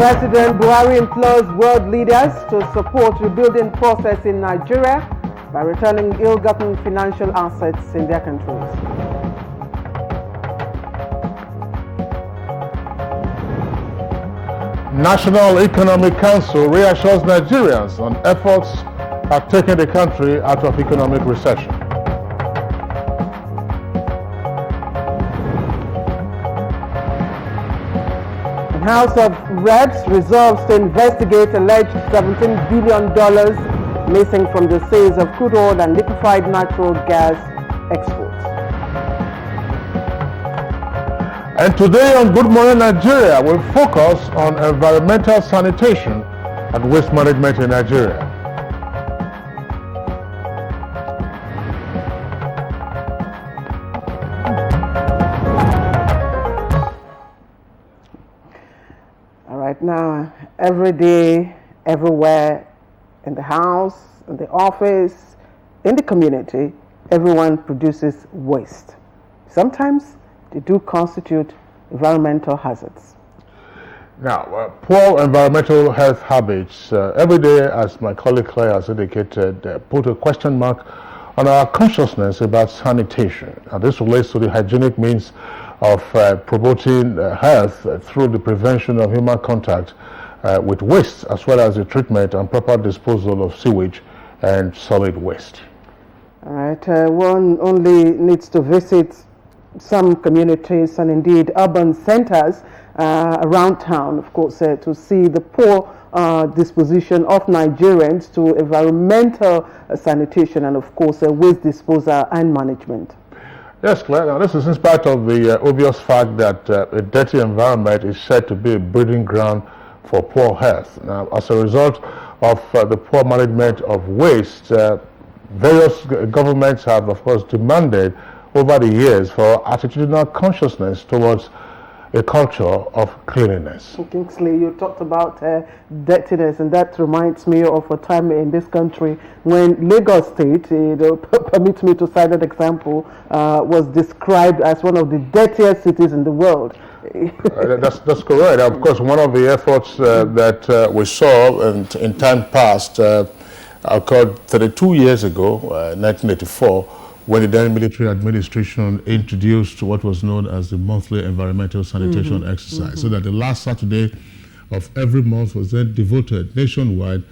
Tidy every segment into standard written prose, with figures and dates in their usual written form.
President Buhari implores world leaders to support rebuilding process in Nigeria by returning ill-gotten financial assets in their countries. National Economic Council reassures Nigerians on efforts at taking the country out of economic recession. The House of Reps resolves to investigate alleged $17 billion missing from the sales of crude oil and liquefied natural gas exports. And today on Good Morning Nigeria, we'll focus on environmental sanitation and waste management in Nigeria. All right, now, every day, everywhere, in the house, in the office, in the community, everyone produces waste. Sometimes they do constitute environmental hazards. Now, poor environmental health habits every day, as my colleague Claire has indicated, put a question mark on our consciousness about sanitation. And this relates to the hygienic means of promoting health through the prevention of human contact with waste, as well as the treatment and proper disposal of sewage and solid waste. All right, one only needs to visit some communities and indeed urban centers around town, of course, to see the poor disposition of Nigerians to environmental sanitation and, of course, waste disposal and management. Yes, Claire. Now, this is in spite of the obvious fact that a dirty environment is said to be a breeding ground for poor health. Now, as a result of the poor management of waste, various governments have, of course, demanded over the years for attitudinal consciousness towards a culture of cleanliness. Kingsley, you talked about dirtiness, and that reminds me of a time in this country when Lagos State, permit me to cite that example, was described as one of the dirtiest cities in the world. That's correct. Of course, one of the efforts that we saw in time past occurred 32 years ago, 1984, when the then military administration introduced what was known as the monthly environmental sanitation exercise, so that the last Saturday of every month was then devoted nationwide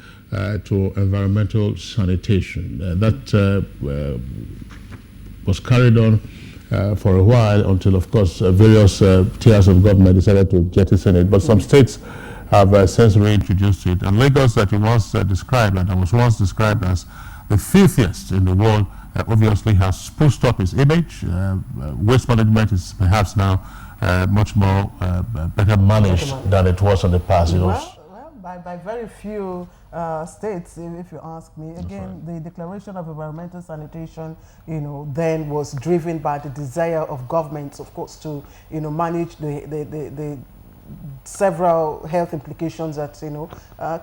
to environmental sanitation. That was carried on for a while until, of course, various tiers of government decided to jettison it. But some states have since reintroduced it. And Lagos, that it was described, and it was once described as the filthiest in the world, obviously has spruced up its image. Waste management is perhaps now much more better managed than it was in the past. Well, by very few states, if you ask me. Again, the Declaration of Environmental Sanitation, then was driven by the desire of governments, of course, to, manage the several health implications that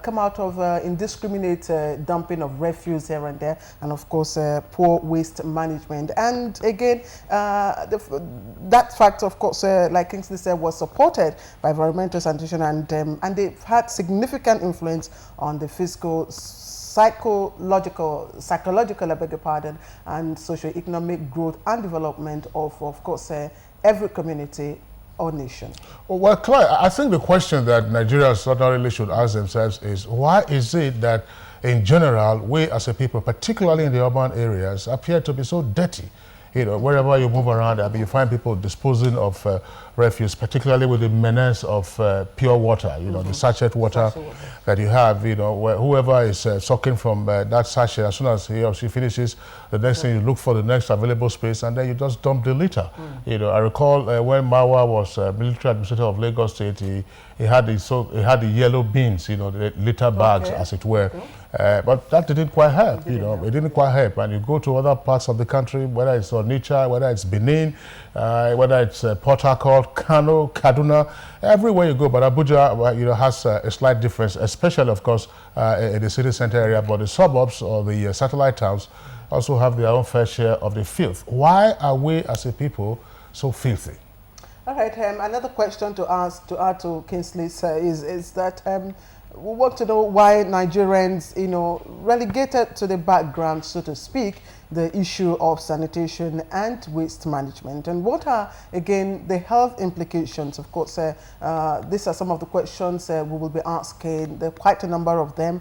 come out of indiscriminate dumping of refuse here and there, and of course poor waste management. And again, that fact, of course, like Kingsley said, was supported by environmental sanitation, and they've had significant influence on the physical, psychological, I beg your pardon, and socio-economic growth and development of course, every community or nation. Well, Claire, I think the question that Nigerians ordinarily should ask themselves is, why is it that in general, we as a people, particularly in the urban areas, appear to be so dirty? Wherever you move around, you find people disposing of refuse, particularly with the menace of pure water, the sachet water that you have, where whoever is sucking from that sachet, as soon as he or she finishes, the next thing you look for the next available space, and then you just dump the litter. I recall when Marwa was military administrator of Lagos State, he had the yellow bins, the litter bags, as it were. But that didn't quite help, it didn't quite help. And you go to other parts of the country, whether it's Onitsha, whether it's Benin, whether it's Port Harcourt, Kano, Kaduna, everywhere you go. But Abuja, has a slight difference, especially, of course, in the city center area. But the suburbs or the satellite towns also have their own fair share of the filth. Why are we as a people so filthy? All right, another question to add to Kingsley's is that we want to know why Nigerians, relegated to the background, so to speak, the issue of sanitation and waste management. And what are, again, the health implications? Of course, these are some of the questions we will be asking. There are quite a number of them.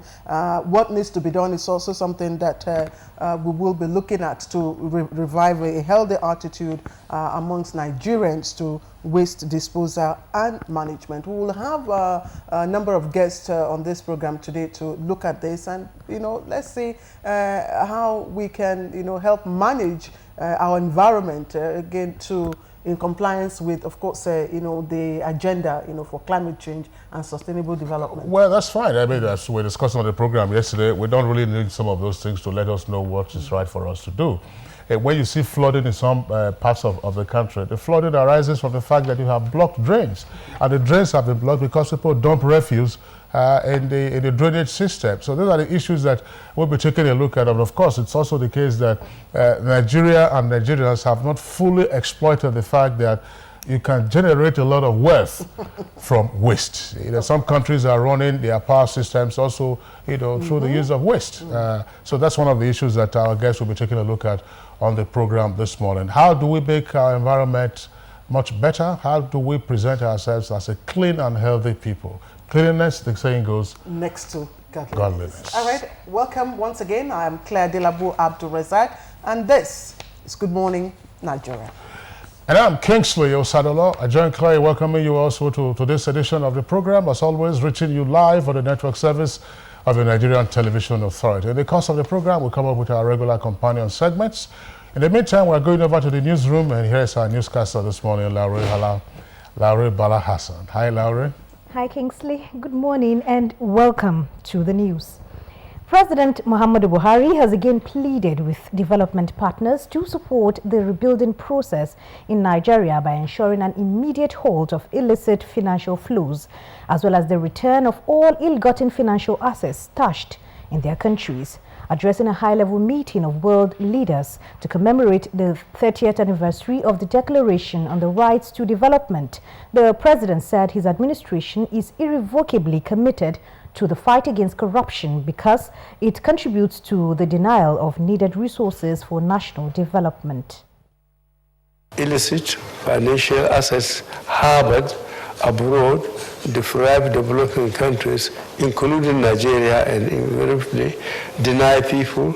What needs to be done is also something that we will be looking at to revive a healthy attitude amongst Nigerians to waste disposal and management. We will have a number of guests on this program today to look at this, and let's see how we can help manage our environment again in compliance with, of course, the agenda for climate change and sustainable development. Well, that's fine. I mean, as we discussed on the program yesterday, we don't really need some of those things to let us know what is right for us to do. When you see flooding in some parts of the country, the flooding arises from the fact that you have blocked drains. And the drains have been blocked because people dump refuse in the drainage system. So those are the issues that we'll be taking a look at. And of course, it's also the case that Nigeria and Nigerians have not fully exploited the fact that you can generate a lot of wealth from waste. Some countries are running their power systems also, through the use of waste. So that's one of the issues that our guests will be taking a look at on the program this morning. How do we make our environment much better? How do we present ourselves as a clean and healthy people? Cleanliness, the saying goes, next to godliness. All right, welcome once again. I'm Claire Delabu Abdul-Razak, and this is Good Morning, Nigeria. And I'm Kingsley Osadolo. I join Claire welcoming you also to this edition of the program, as always, reaching you live on the network service of the Nigerian Television Authority. In the course of the program, we'll come up with our regular companion segments. In the meantime, we're going over to the newsroom, and here's our newscaster this morning, Laure Bala Hassan. Hi, Laure. Hi, Kingsley. Good morning and welcome to the news. President Muhammadu Buhari has again pleaded with development partners to support the rebuilding process in Nigeria by ensuring an immediate halt of illicit financial flows, as well as the return of all ill-gotten financial assets stashed in their countries. Addressing a high-level meeting of world leaders to commemorate the 30th anniversary of the Declaration on the Rights to Development, the president said his administration is irrevocably committed to the fight against corruption because it contributes to the denial of needed resources for national development. Illicit financial assets harbored abroad deprive developing countries, including Nigeria, and invariably deny people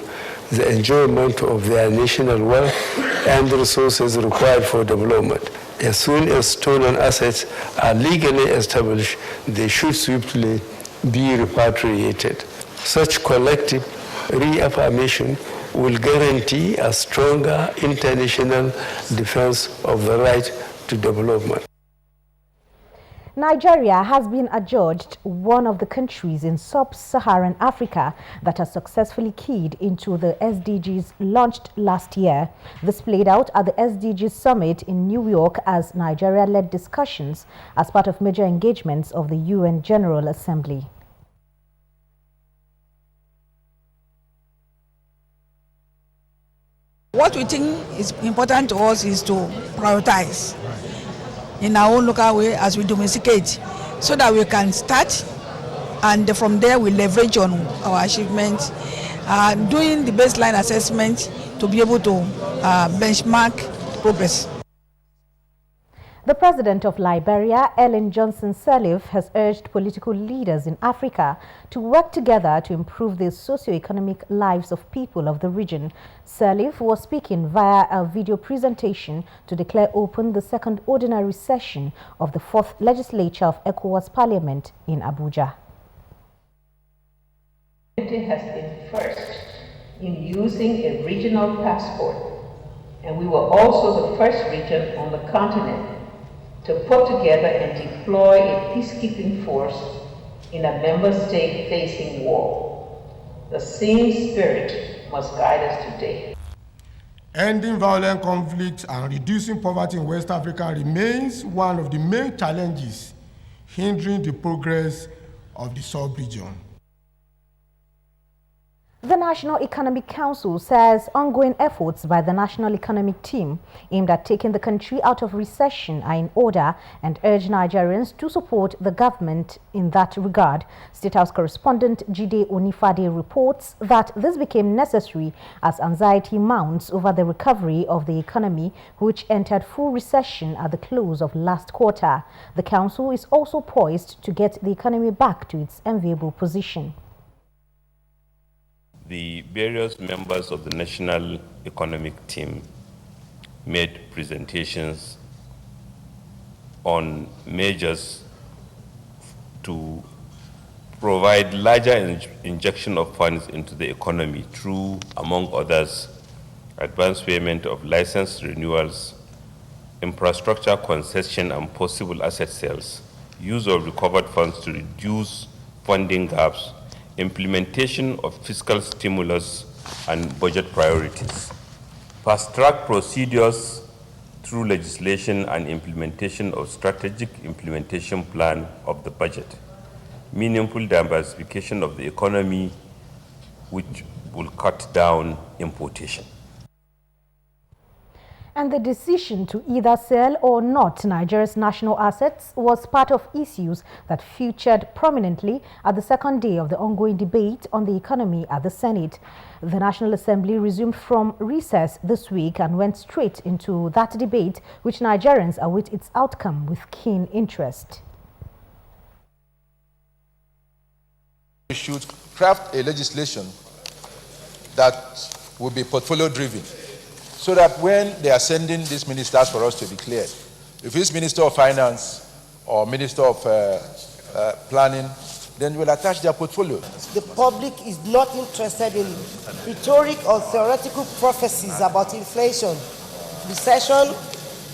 the enjoyment of their national wealth and the resources required for development. As soon as stolen assets are legally established, they should swiftly be repatriated. Such collective reaffirmation will guarantee a stronger international defense of the right to development. Nigeria has been adjudged one of the countries in sub-Saharan Africa that has successfully keyed into the SDGs launched last year. This played out at the SDGs Summit in New York as Nigeria led discussions as part of major engagements of the UN General Assembly. What we think is important to us is to prioritize in our own local way as we domesticate, so that we can start and from there we leverage on our achievements, doing the baseline assessment to be able to benchmark progress. The president of Liberia, Ellen Johnson Sirleaf, has urged political leaders in Africa to work together to improve the socio-economic lives of people of the region. Sirleaf was speaking via a video presentation to declare open the second ordinary session of the 4th legislature of ECOWAS Parliament in Abuja. It has been first in using a regional passport, and we were also the first region on the continent to put together and deploy a peacekeeping force in a member state facing war. The same spirit must guide us today. Ending violent conflict and reducing poverty in West Africa remains one of the main challenges hindering the progress of the sub-region. The National Economic Council says ongoing efforts by the National Economic Team aimed at taking the country out of recession are in order and urge Nigerians to support the government in that regard. State House correspondent Jide Onifade reports that this became necessary as anxiety mounts over the recovery of the economy, which entered full recession at the close of last quarter. The council is also poised to get the economy back to its enviable position. The various members of the National Economic Team made presentations on measures to provide larger injection of funds into the economy through, among others, advance payment of license renewals, infrastructure concession and possible asset sales, use of recovered funds to reduce funding gaps, implementation of fiscal stimulus and budget priorities, fast-track procedures through legislation and implementation of strategic implementation plan of the budget, meaningful diversification of the economy, which will cut down importation. And the decision to either sell or not Nigeria's national assets was part of issues that featured prominently at the second day of the ongoing debate on the economy at the Senate. The National Assembly resumed from recess this week and went straight into that debate, which Nigerians await its outcome with keen interest. We should craft a legislation that will be portfolio driven, so that when they are sending these ministers for us to declare, if it's Minister of Finance or Minister of Planning, then we'll attach their portfolio. The public is not interested in rhetoric or theoretical prophecies about inflation, recession,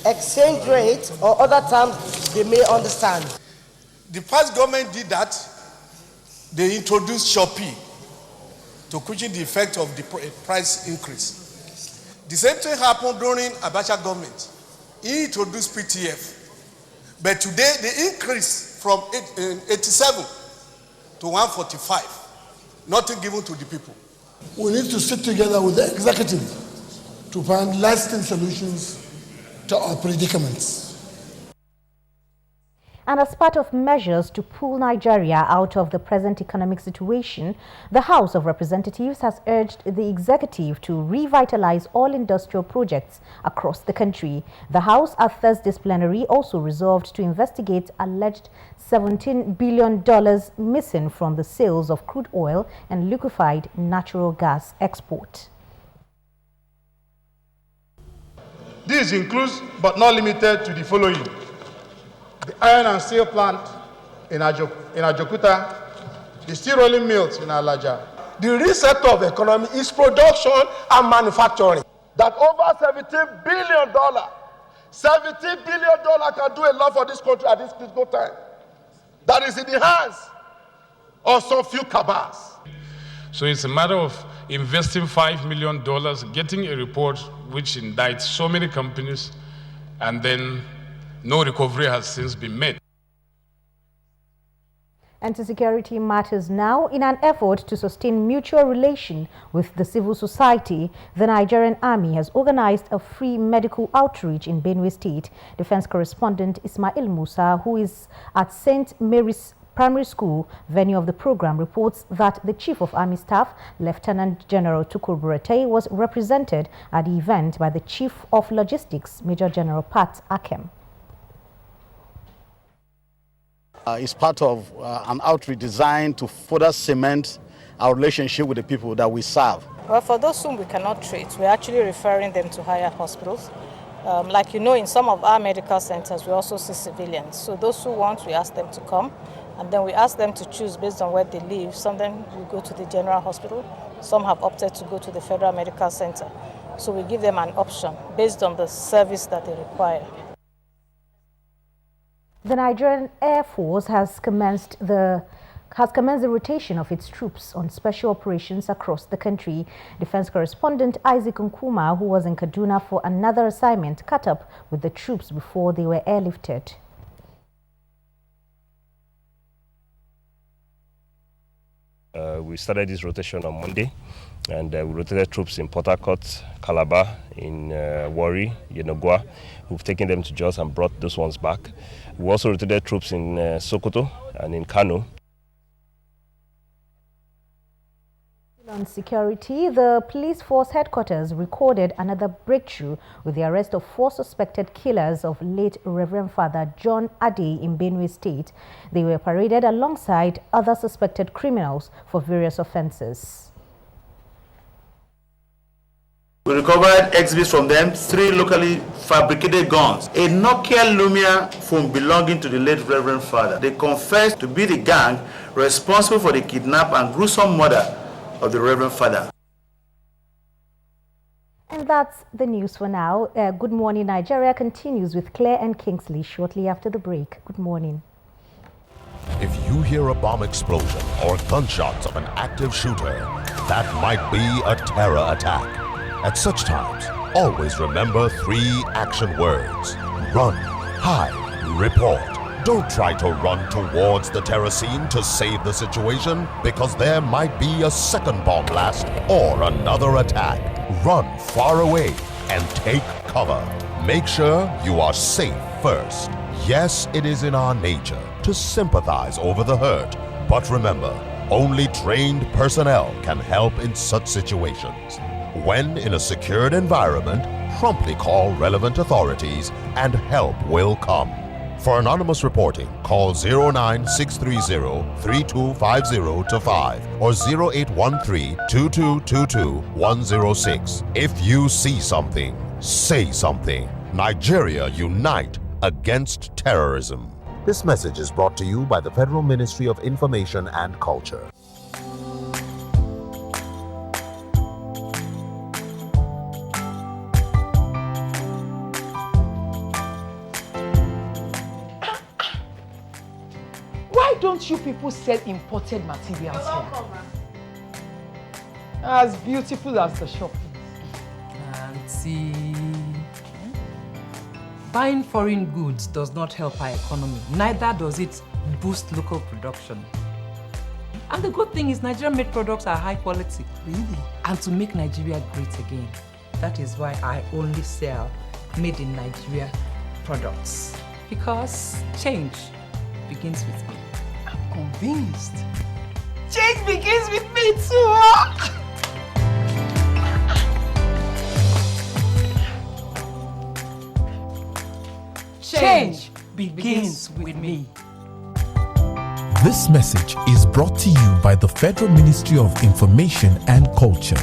exchange rate, or other terms they may understand. The past government did that. They introduced Shopee to cushion the effect of the price increase. The same thing happened during Abuja government. He introduced PTF. But today, the increase from 87 to 145, nothing given to the people. We need to sit together with the executive to find lasting solutions to our predicaments. And as part of measures to pull Nigeria out of the present economic situation, the House of Representatives has urged the executive to revitalize all industrial projects across the country. The House at Thursday's plenary also resolved to investigate alleged $17 billion missing from the sales of crude oil and liquefied natural gas export. This includes, but not limited to, the following: the iron and steel plant in Ajokuta, the steel rolling mills in Alaja. The real sector of the economy is production and manufacturing. That over $17 billion, $17 billion can do a lot for this country at this critical time. That is in the hands of some few cabals. So it's a matter of investing $5 million, getting a report which indicts so many companies, and then no recovery has since been made. And to security matters now. In an effort to sustain mutual relation with the civil society, the Nigerian Army has organized a free medical outreach in Benue State. Defense correspondent Ismail Musa, who is at St. Mary's Primary School, venue of the program, reports that the Chief of Army Staff, Lieutenant General Tukur Burete, was represented at the event by the Chief of Logistics, Major General Pat Akem. It's part of an outreach designed to further cement our relationship with the people that we serve. Well, for those whom we cannot treat, we're actually referring them to higher hospitals. Like you know, in some of our medical centers, we also see civilians. So those who want, we ask them to come, and then we ask them to choose based on where they live. Some of them will go to the general hospital. Some have opted to go to the Federal Medical Center. So we give them an option based on the service that they require. The Nigerian Air Force has commenced the rotation of its troops on special operations across the country. Defense correspondent Isaac Nkrumah, who was in Kaduna for another assignment, caught up with the troops before they were airlifted. We started this rotation on Monday, and we rotated troops in Port Harcourt, Calabar, in Warri, Yenogwa. We've taken them to Jos and brought those ones back. We also rotated troops in Sokoto and in Kano. On security, the police force headquarters recorded another breakthrough with the arrest of 4 suspected killers of late Reverend Father John Ade in Benue State. They were paraded alongside other suspected criminals for various offenses. We recovered exhibits from them, 3 locally fabricated guns, a Nokia Lumia phone belonging to the late Reverend Father. They confessed to be the gang responsible for the kidnap and gruesome murder of the Reverend Father. And that's the news for now. Good Morning Nigeria continues with Claire and Kingsley shortly after the break. Good morning. If you hear a bomb explosion or gunshots of an active shooter, that might be a terror attack. At such times, always remember 3 action words: run, hide, report. Don't try to run towards the terror scene to save the situation, because there might be a second bomb blast or another attack. Run far away and take cover. Make sure you are safe first. Yes, it is in our nature to sympathize over the hurt, but remember, only trained personnel can help in such situations. When in a secured environment, promptly call relevant authorities and help will come. For anonymous reporting, call 09630-3250-5 or 0813-2222-106. If you see something, say something. Nigeria, unite against terrorism. This message is brought to you by the Federal Ministry of Information and Culture. Why don't you people sell imported materials here? As beautiful as the shop is. Auntie, buying foreign goods does not help our economy. Neither does it boost local production. And the good thing is Nigerian-made products are high quality. Really? And to make Nigeria great again, that is why I only sell made in Nigeria products. Because change begins with me. Convinced. Change begins with me too. Change begins with me. This message is brought to you by the Federal Ministry of Information and Culture.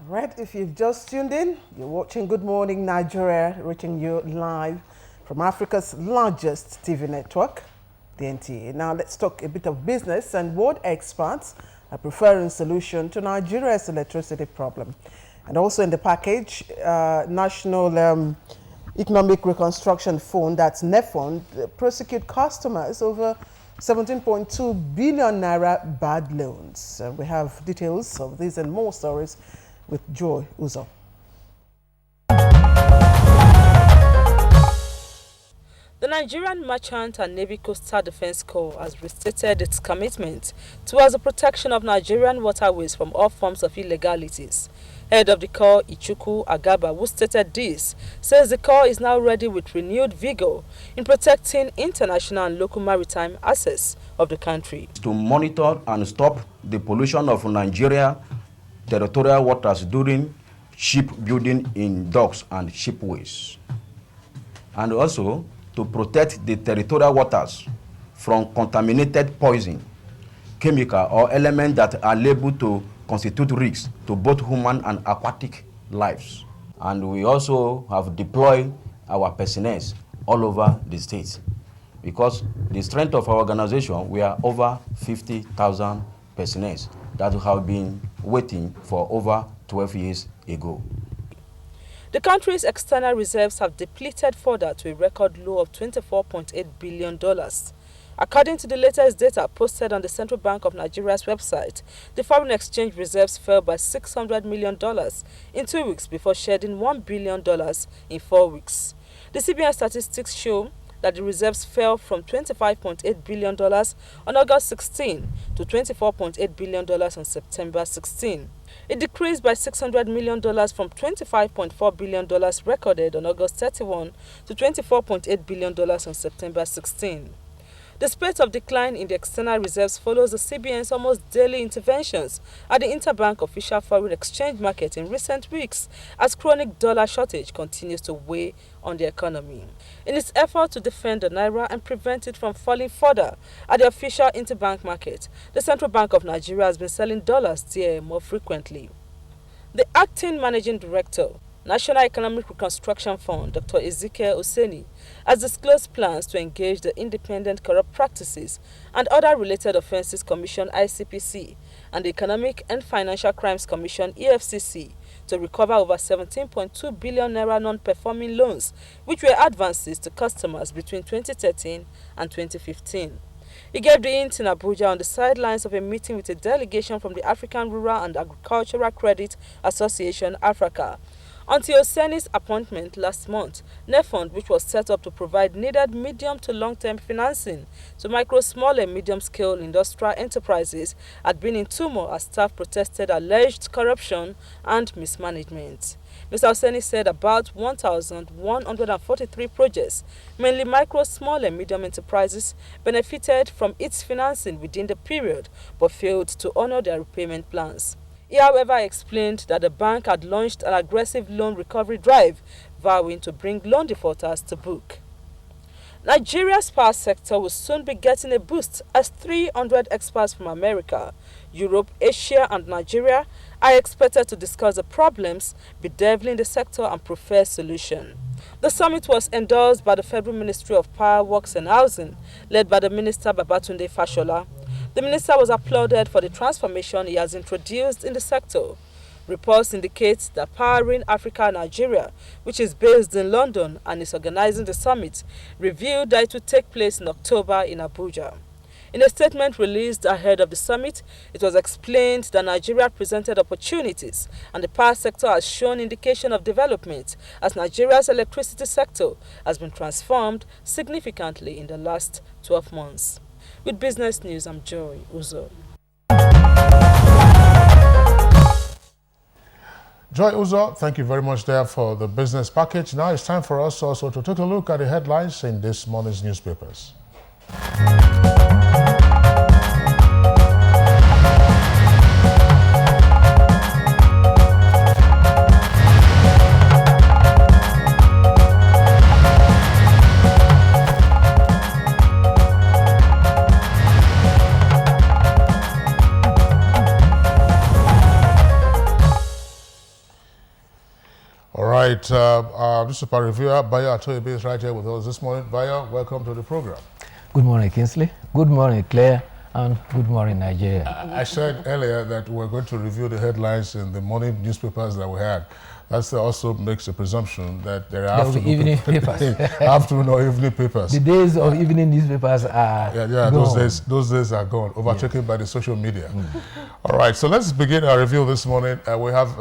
Right, if you've just tuned in, you're watching Good Morning Nigeria, reaching you live from Africa's largest TV network, the NTA. Now let's talk a bit of business, and world experts are preferring solution to Nigeria's electricity problem. And also in the package, National Economic Reconstruction Fund, that's NEFUND, prosecute customers over 17.2 billion naira bad loans. We have details of these and more stories with Joy Uzo. The Nigerian Merchant and Navy Coastal Defense Corps has restated its commitment towards the protection of Nigerian waterways from all forms of illegalities. Head of the Corps, Ichuku Agaba, who stated this, says the Corps is now ready with renewed vigor in protecting international and local maritime access of the country. To monitor and stop the pollution of Nigeria territorial waters during shipbuilding in docks and shipways, and also to protect the territorial waters from contaminated poison, chemical or elements that are liable to constitute risks to both human and aquatic lives. And we also have deployed our personnel all over the state, because the strength of our organization, we are over 50,000 personnel that have been waiting for over 12 years ago. The country's external reserves have depleted further to a record low of $24.8 billion. According to the latest data posted on the Central Bank of Nigeria's website, the foreign exchange reserves fell by $600 million in 2 weeks before shedding $1 billion in 4 weeks. The CBN statistics show that the reserves fell from $25.8 billion on August 16 to $24.8 billion on September 16. It decreased by $600 million from $25.4 billion recorded on August 31 to $24.8 billion on September 16. The spate of decline in the external reserves follows the CBN's almost daily interventions at the interbank official foreign exchange market in recent weeks as chronic dollar shortage continues to weigh on the economy. In its effort to defend the naira and prevent it from falling further at the official interbank market, the Central Bank of Nigeria has been selling dollars there more frequently. The acting managing director, National Economic Reconstruction Fund, Dr. Ezekiel Oseni, has disclosed plans to engage the Independent Corrupt Practices and Other Related Offences Commission (ICPC) and the Economic and Financial Crimes Commission (EFCC) to recover over 17.2 billion naira non-performing loans, which were advances to customers between 2013 and 2015. He gave the hint in Abuja on the sidelines of a meeting with a delegation from the African Rural and Agricultural Credit Association (Africa). Until Oseni's appointment last month, NEFUND, which was set up to provide needed medium to long-term financing to micro, small and medium-scale industrial enterprises, had been in turmoil as staff protested alleged corruption and mismanagement. Mr. Oseni said about 1,143 projects, mainly micro, small and medium enterprises, benefited from its financing within the period but failed to honor their repayment plans. He, however, explained that the bank had launched an aggressive loan recovery drive, vowing to bring loan defaulters to book. Nigeria's power sector will soon be getting a boost as 300 experts from America, Europe, Asia and Nigeria are expected to discuss the problems bedeviling the sector and prefer solutions. The summit was endorsed by the Federal Ministry of Power, Works and Housing, led by the Minister Babatunde Fashola. The minister was applauded for the transformation he has introduced in the sector. Reports indicate that Powering Africa Nigeria, which is based in London and is organizing the summit, revealed that it would take place in October in Abuja. In a statement released ahead of the summit, it was explained that Nigeria presented opportunities and the power sector has shown indication of development as Nigeria's electricity sector has been transformed significantly in the last 12 months. With Business News, I'm Joy Uzo. Joy Uzo, thank you very much there for the business package. Now it's time for us also to take a look at the headlines in this morning's newspapers. Right, our newspaper reviewer, Bayo Atoyebe, is right here with us this morning. Bayo, welcome to the program. Good morning, Kingsley. Good morning, Claire. And good morning, Nigeria. I said earlier that we're going to review the headlines in the morning newspapers that we had. That also makes a presumption that there are evening papers. Afternoon or evening papers. The days of evening newspapers are gone. Those days are gone, overtaken by the social media. All right, so let's begin our review this morning. We have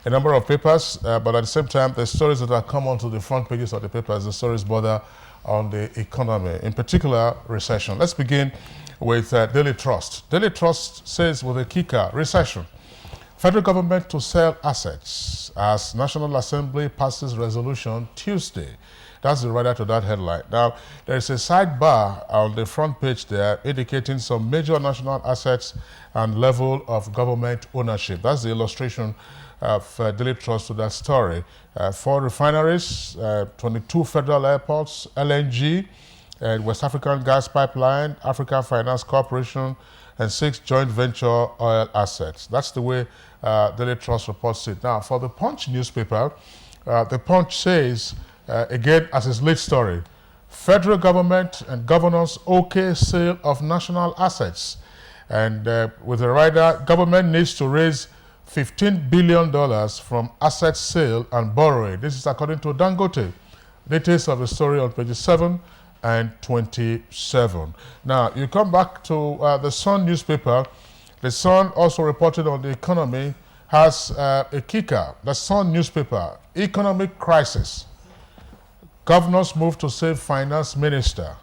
a number of papers, but at the same time, the stories that have come onto the front pages of the papers, the stories border on the economy, in particular, recession. Let's begin with Daily Trust. Daily Trust says with a kicker, recession. Federal government to sell assets as National Assembly passes resolution Tuesday. That's the writer to that headline. Now, there is a sidebar on the front page there indicating some major national assets and level of government ownership. That's the illustration of Daily Trust to that story. 4 refineries, 22 federal airports, LNG, West African Gas Pipeline, Africa Finance Corporation, and 6 joint venture oil assets. That's the way Daily Trust reports it. Now, for the Punch newspaper, the Punch says, again as its lead story, federal government and governors okay sale of national assets. And with the rider, government needs to raise $15 billion from asset sale and borrowing. This is according to Dangote. Details of the story on pages 7 and 27. Now, you come back to the Sun newspaper. The Sun also reported on the economy, has a kicker. The Sun newspaper, economic crisis. Governors move to save finance minister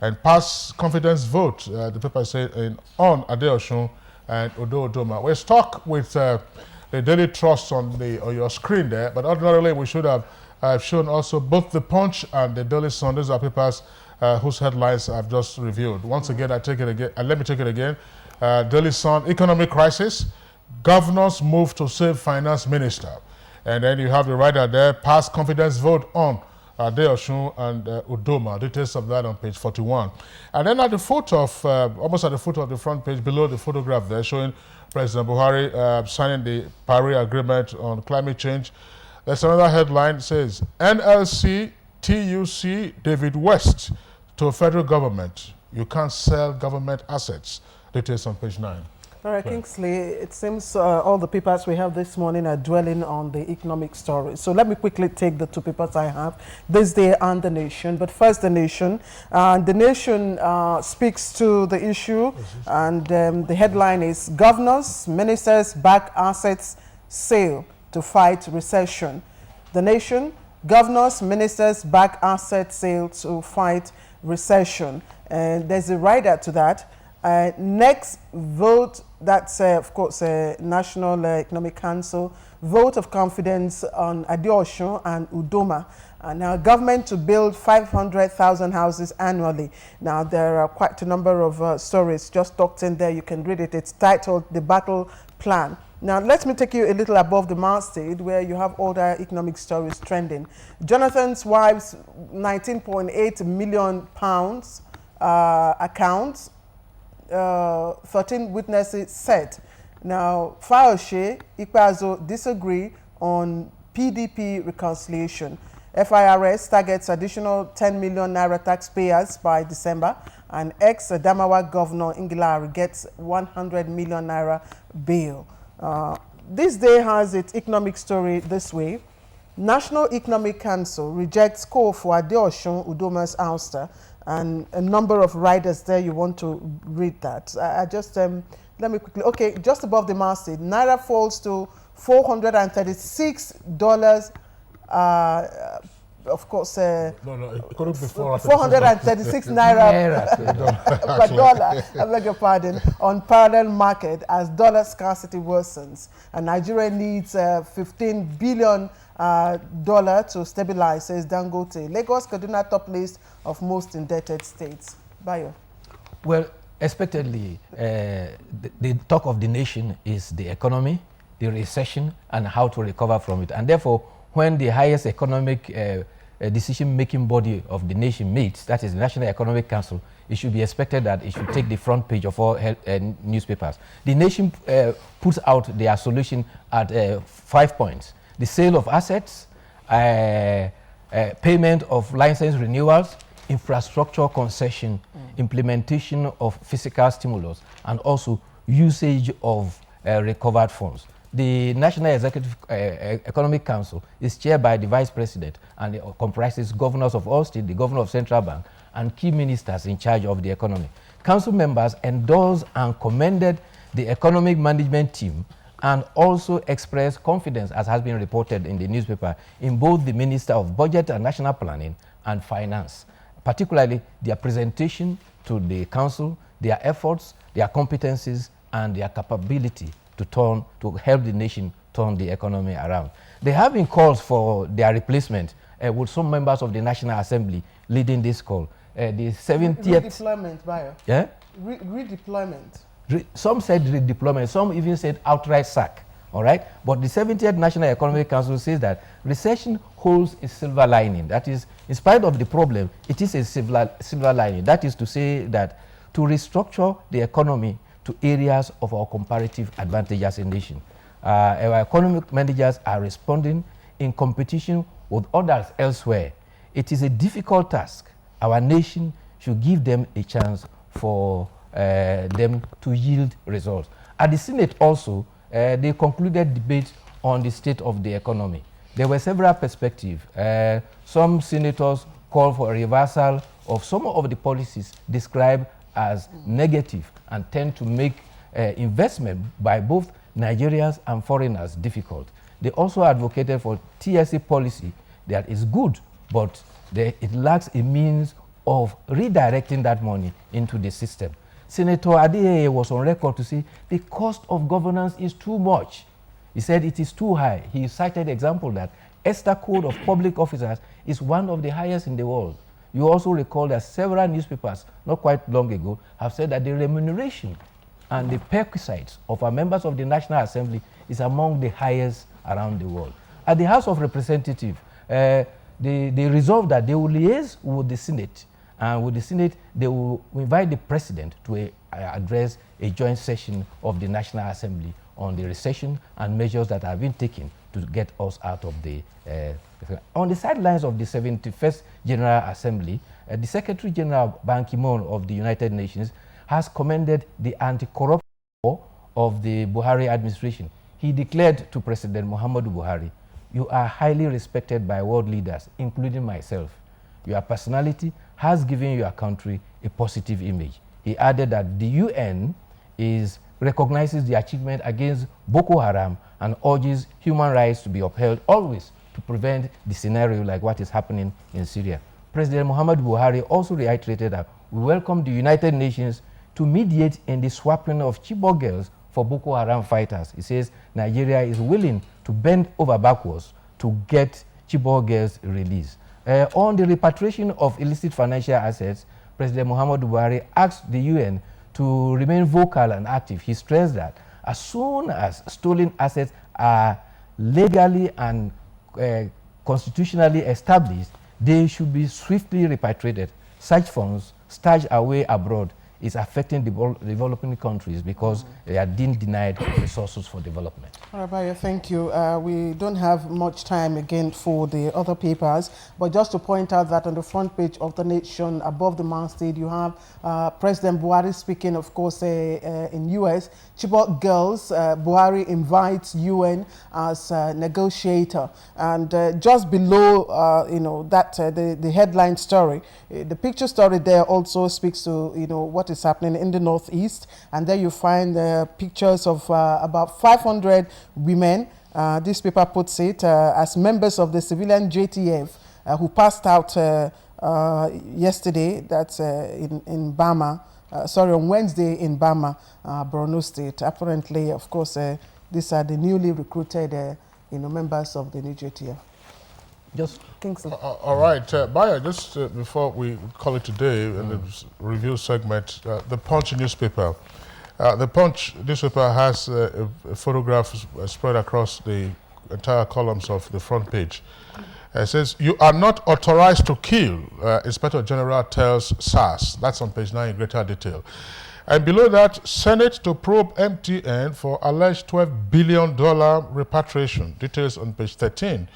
and pass confidence vote, the paper said, on Adeosun and Odoma. We're stuck with the Daily Trust on your screen there, but ordinarily we should have shown also both the Punch and the Daily Sun. These are papers whose headlines I've just reviewed. Once again, I take it again. Let me take it again. Daily Sun, economic crisis. Governors move to save finance minister. And then you have the writer there, pass confidence vote on Adeosun and Udoma. Details of that on page 41. And then at the foot of, almost at the foot of the front page, below the photograph there, showing President Buhari signing the Paris Agreement on climate change. There's another headline that says, NLC TUC David West to federal government. You can't sell government assets. Details on page 9. All right, Kingsley, it seems all the papers we have this morning are dwelling on the economic story. So let me quickly take the two papers I have, This Day and The Nation. But first, The Nation. The Nation speaks to the issue, and the headline is, Governors, Ministers back assets sale to fight recession. The Nation, Governors, Ministers back asset sale to fight recession. And there's a rider to that. Next vote, that's of course National Economic Council, vote of confidence on Adeosun and Udoma. Now government to build 500,000 houses annually. Now there are quite a number of stories just tucked in there. You can read it. It's titled The Battle Plan. Now let me take you a little above the masthead where you have all the economic stories trending. Jonathan's wife's £19.8 million accounts. 13 witnesses said. Now, Fayose, Ikpeazu disagree on PDP reconciliation. FIRS targets additional 10 million naira taxpayers by December, and ex-Adamawa Governor Ingilari gets 100 million naira bail. This day has its economic story this way. National Economic Council rejects call for Adeosun Udoma's ouster, and a number of riders there. You want to read that. I just, let me quickly, okay, just above the masthead, Naira falls to $436, of course, no, it couldn't be 436 Naira per dollar, I beg your pardon, on parallel market as dollar scarcity worsens. And Nigeria needs $15 billion to stabilize, says Dangote. Lagos, Kaduna top list of most indebted states. Bayo. Well, expectedly, the talk of the nation is the economy, the recession, and how to recover from it. And therefore, when the highest economic decision-making body of the nation meets, that is the National Economic Council, it should be expected that it should take the front page of all newspapers. The nation puts out their solution at 5 points. The sale of assets, payment of license renewals, infrastructure concession, implementation of fiscal stimulus, and also usage of recovered funds. The National Economic Council is chaired by the Vice President, and it comprises governors of all states, the governor of Central Bank, and key ministers in charge of the economy. Council members endorsed and commended the economic management team and also expressed confidence, as has been reported in the newspaper, in both the Minister of Budget and National Planning and Finance, particularly their presentation to the Council, their efforts, their competencies, and their capability to help the nation turn the economy around. There have been calls for their replacement, with some members of the National Assembly leading this call. The 70th... Redeployment, Bayo. Yeah? Redeployment. Some said redeployment, some even said outright sack, all right? But the 70th National Economic Council says that recession holds a silver lining. That is, in spite of the problem, it is a silver lining. That is to say that to restructure the economy to areas of our comparative advantage as a nation. Our economic managers are responding in competition with others elsewhere. It is a difficult task. Our nation should give them a chance for them to yield results. At the Senate also, they concluded debate on the state of the economy. There were several perspectives. Some senators called for a reversal of some of the policies described as negative and tend to make investment by both Nigerians and foreigners difficult. They also advocated for TSA policy that is good, but it lacks a means of redirecting that money into the system. Senator Adeyeye was on record to say the cost of governance is too much. He said it is too high. He cited example that ESTA code of public officers is one of the highest in the world. You also recall that several newspapers, not quite long ago, have said that the remuneration and the perquisites of our members of the National Assembly is among the highest around the world. At the House of Representatives, they resolved that they will liaise with the Senate, and with the Senate, they will invite the President to address a joint session of the National Assembly on the recession and measures that have been taken to get us out of the... On the sidelines of the 71st General Assembly, the Secretary General Ban Ki-moon of the United Nations has commended the anti-corruption law of the Buhari administration. He declared to President Muhammadu Buhari, "You are highly respected by world leaders, including myself. Your personality has given your country a positive image." He added that the UN recognizes the achievement against Boko Haram and urges human rights to be upheld always to prevent the scenario like what is happening in Syria. President Muhammadu Buhari also reiterated that we welcome the United Nations to mediate in the swapping of Chibok girls for Boko Haram fighters. He says Nigeria is willing to bend over backwards to get Chibok girls released. On the repatriation of illicit financial assets, President Muhammadu Buhari asked the UN to remain vocal and active. He stressed that as soon as stolen assets are legally and constitutionally established, they should be swiftly repatriated. Such funds stashed away abroad is affecting developing countries because they are being denied resources for development. All right, Bayo, thank you. We don't have much time again for the other papers, but just to point out that on the front page of The Nation, above the masthead, you have President Buhari speaking, of course, in U.S. Chibok girls, Buhari invites UN as negotiator. And just below, the headline story, the picture story there also speaks to, what is happening in the Northeast. And there you find pictures of about 500 women. This paper puts it as members of the civilian JTF who passed out yesterday, that's in Bama, on Wednesday in Bama, Borno State. Apparently, of course, these are the newly recruited members of the new JTF. Just Kingsley. All right, Bayo, just before we call it today in the review segment, the Punch newspaper. The Punch newspaper has a photograph spread across the entire columns of the front page. It says, "You are not authorized to kill," Inspector General tells SARS. That's on page 9 in greater detail. And below that, Senate to probe MTN for alleged $12 billion repatriation. Details on page 13.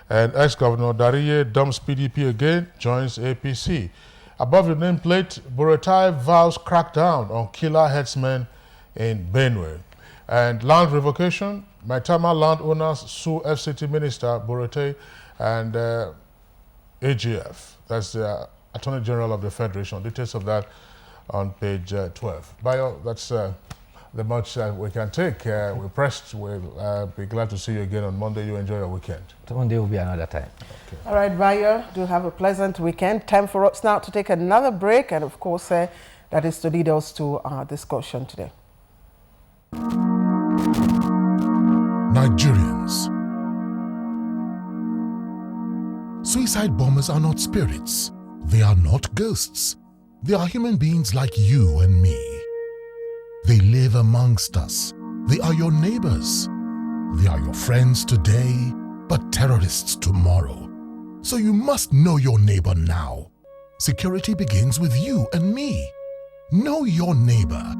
And ex-Governor Dariye dumps PDP again, joins APC. Above the nameplate, Buratai vows crackdown on killer headsmen in Benue. And land revocation, Maitama landowners sue FCT Minister Buratai and AGF. That's the Attorney General of the Federation. Details of that on page 12. Bayo, that's the much we can take. We're pressed. We'll be glad to see you again on Monday. You enjoy your weekend. Monday will be another time. Okay. All right, Bayo, do have a pleasant weekend. Time for us now to take another break, and of course, that is to lead us to our discussion today. Nigerians. Suicide bombers are not spirits. They are not ghosts. They are human beings like you and me. They live amongst us. They are your neighbors. They are your friends today, but terrorists tomorrow. So you must know your neighbor now. Security begins with you and me. Know your neighbor.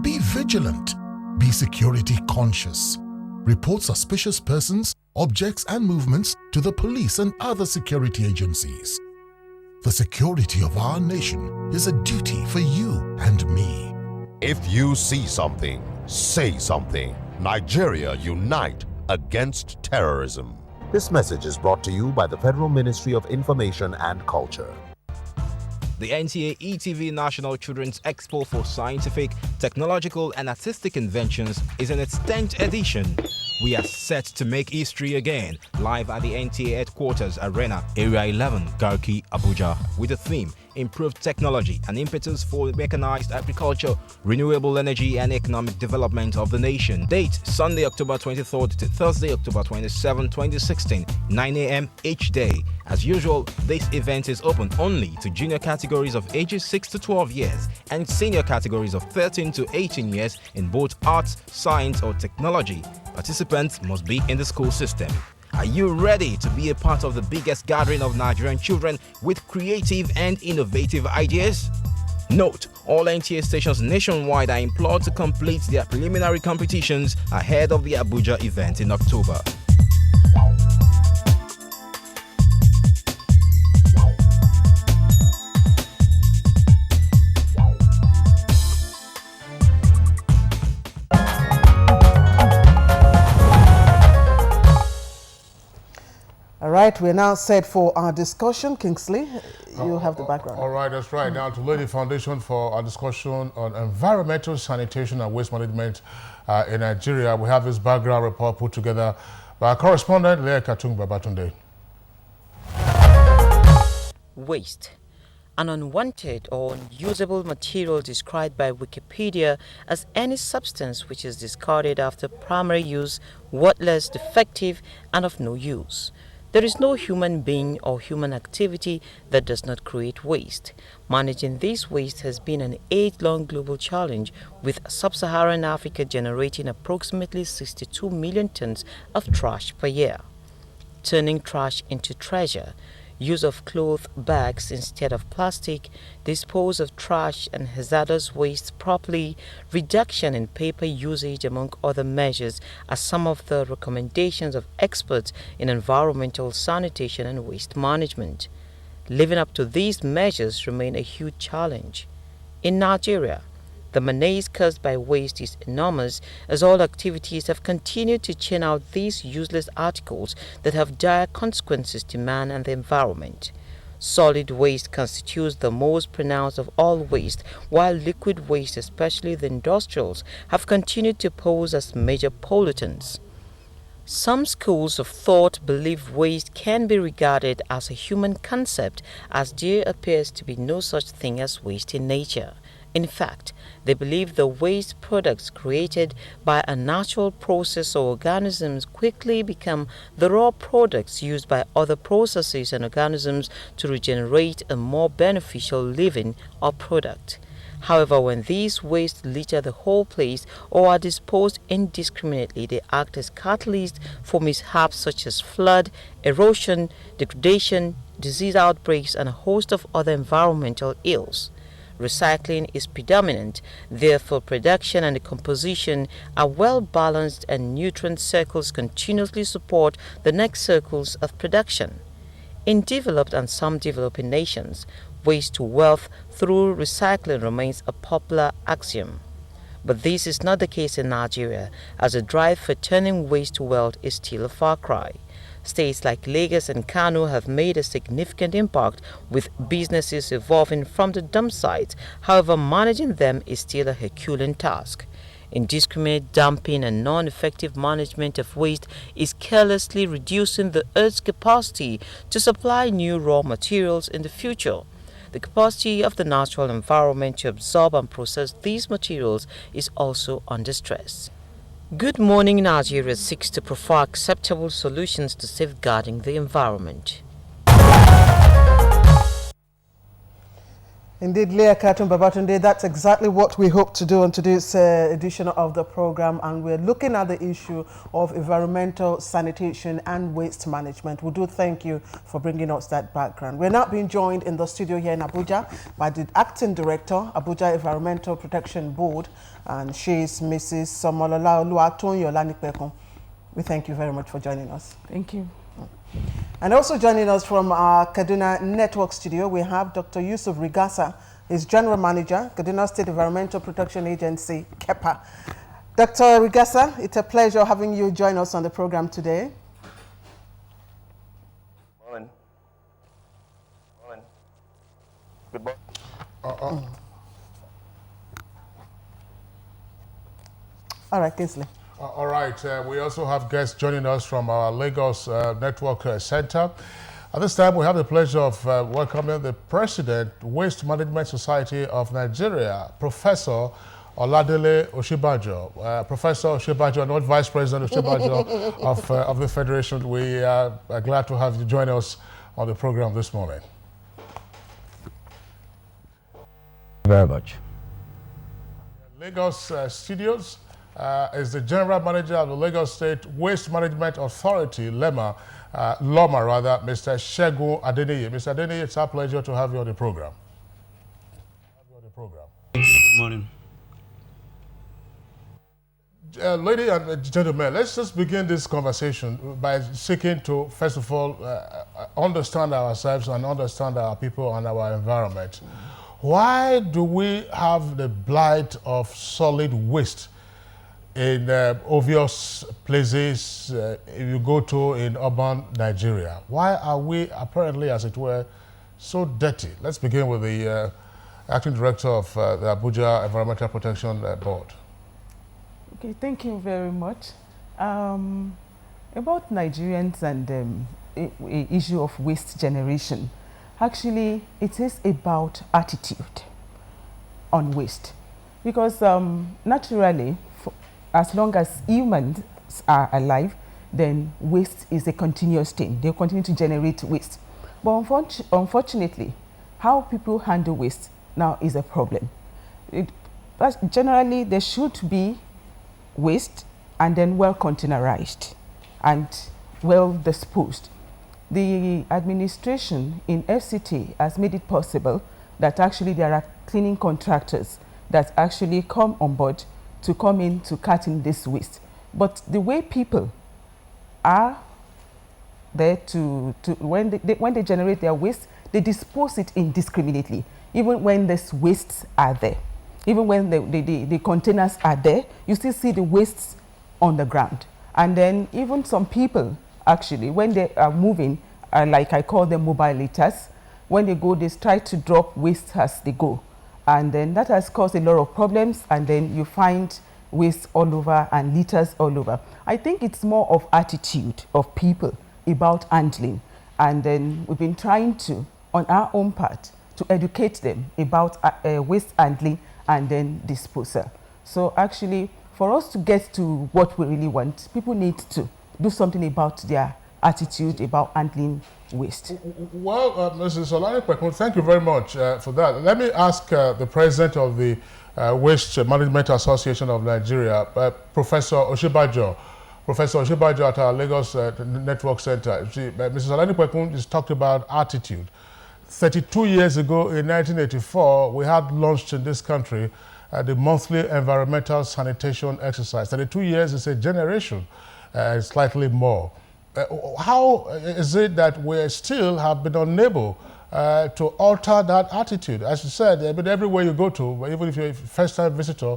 Be vigilant. Be security conscious. Report suspicious persons, objects, and movements to the police and other security agencies. The security of our nation is a duty for you and me. If you see something, say something. Nigeria unite against terrorism. This message is brought to you by the Federal Ministry of Information and Culture. The NTA ETV National Children's Expo for Scientific, Technological and Artistic Inventions is in its 10th edition. We are set to make history again, live at the NTA Headquarters Arena, Area 11, Garki, Abuja, with the theme Improved Technology and Impetus for Mechanized Agriculture, Renewable Energy and Economic Development of the Nation. Date, Sunday, October 23rd to Thursday, October 27, 2016, 9 a.m. each day. As usual, this event is open only to junior categories of ages 6 to 12 years and senior categories of 13 to 18 years in both arts, science or technology. Participants must be in the school system. Are you ready to be a part of the biggest gathering of Nigerian children with creative and innovative ideas? Note, all NTA stations nationwide are implored to complete their preliminary competitions ahead of the Abuja event in October. All right, we're now set for our discussion. Kingsley, you have the background. All right, that's right. Now to lay the foundation for our discussion on environmental sanitation and waste management in Nigeria, we have this background report put together by our correspondent, Leah Katung Babatunde. Waste, an unwanted or unusable material described by Wikipedia as any substance which is discarded after primary use, worthless, defective, and of no use. There is no human being or human activity that does not create waste. Managing this waste has been an age-long global challenge, with sub-Saharan Africa generating approximately 62 million tons of trash per year. Turning trash into treasure, use of cloth bags instead of plastic, dispose of trash and hazardous waste properly, reduction in paper usage, among other measures, are some of the recommendations of experts in environmental sanitation and waste management. Living up to these measures remain a huge challenge. In Nigeria, the menace caused by waste is enormous, as all activities have continued to churn out these useless articles that have dire consequences to man and the environment. Solid waste constitutes the most pronounced of all waste, while liquid waste, especially the industrials, have continued to pose as major pollutants. Some schools of thought believe waste can be regarded as a human concept, as there appears to be no such thing as waste in nature. In fact, they believe the waste products created by a natural process or organisms quickly become the raw products used by other processes and organisms to regenerate a more beneficial living or product. However, when these wastes litter the whole place or are disposed indiscriminately, they act as catalysts for mishaps such as flood, erosion, degradation, disease outbreaks, and a host of other environmental ills. Recycling is predominant, therefore production and decomposition are well balanced and nutrient cycles continuously support the next cycles of production. In developed and some developing nations, waste to wealth through recycling remains a popular axiom. But this is not the case in Nigeria, as the drive for turning waste to wealth is still a far cry. States like Lagos and Kano have made a significant impact, with businesses evolving from the dump sites. However, managing them is still a Herculean task. Indiscriminate dumping and non-effective management of waste is carelessly reducing the Earth's capacity to supply new raw materials in the future. The capacity of the natural environment to absorb and process these materials is also under stress. Good Morning Nigeria seeks to provide acceptable solutions to safeguarding the environment. Indeed, Leah Katung Babatunde, that's exactly what we hope to do on today's edition of the program, and we're looking at the issue of environmental sanitation and waste management. We do thank you for bringing us that background. We're now being joined in the studio here in Abuja by the Acting Director, Abuja Environmental Protection Board, and she's Mrs. Somolola Oluwatonyo Lanipekun. We thank you very much for joining us. Thank you. And also joining us from our Kaduna Network studio, we have Dr. Yusuf Rigasa, his General Manager, Kaduna State Environmental Protection Agency, KEPA. Dr. Rigasa, it's a pleasure having you join us on the program today. Morning. Morning. Good morning. All right, Kingsley. All right, we also have guests joining us from our Lagos Network Center. At this time, we have the pleasure of welcoming the President, Waste Management Society of Nigeria, Professor Oladele Oshibajo. Professor Oshibajo, not Vice President Oshibajo of the Federation. We are glad to have you join us on the program this morning. Very much. Lagos Studios is the General Manager of the Lagos State Waste Management Authority, LOMA, Mr. Segun Adeniyi. Mr. Adeniyi, it's our pleasure to have you on the program. Good morning. Ladies and gentlemen, let's just begin this conversation by seeking to, first of all, understand ourselves and understand our people and our environment. Why do we have the blight of solid waste in obvious places if you go to in urban Nigeria? Why are we apparently, as it were, so dirty? Let's begin with the Acting Director of the Abuja Environmental Protection Board. Okay, thank you very much. About Nigerians and issue of waste generation, actually it is about attitude on waste. Because naturally, as long as humans are alive, then waste is a continuous thing. They'll continue to generate waste. But unfortunately, how people handle waste now is a problem. Generally, there should be waste and then well containerized and well disposed. The administration in FCT has made it possible that actually there are cleaning contractors that actually come on board to come in to cut in this waste. But the way people are there when they generate their waste, they dispose it indiscriminately, even when these wastes are there. Even when the containers are there, you still see the wastes on the ground. And then even some people, actually, when they are moving, like I call them mobile litters, when they go, they try to drop waste as they go. And then that has caused a lot of problems, and then you find waste all over and litters all over. I think it's more of attitude of people about handling. And then we've been trying to, on our own part, to educate them about waste handling and then disposal. So actually, for us to get to what we really want, people need to do something about their attitude about handling waste. Well, Mrs. Olani, thank you very much for that. Let me ask the president of the Waste Management Association of Nigeria, Professor Oshibajo. Professor Oshibajo at our Lagos Network Center. Mrs. Olani has talked about attitude. 32 years ago, in 1984, we had launched in this country the monthly environmental sanitation exercise. 32 years is a generation, slightly more. How is it that we still have been unable to alter that attitude? As you said, everywhere you go to, even if you're a first-time visitor,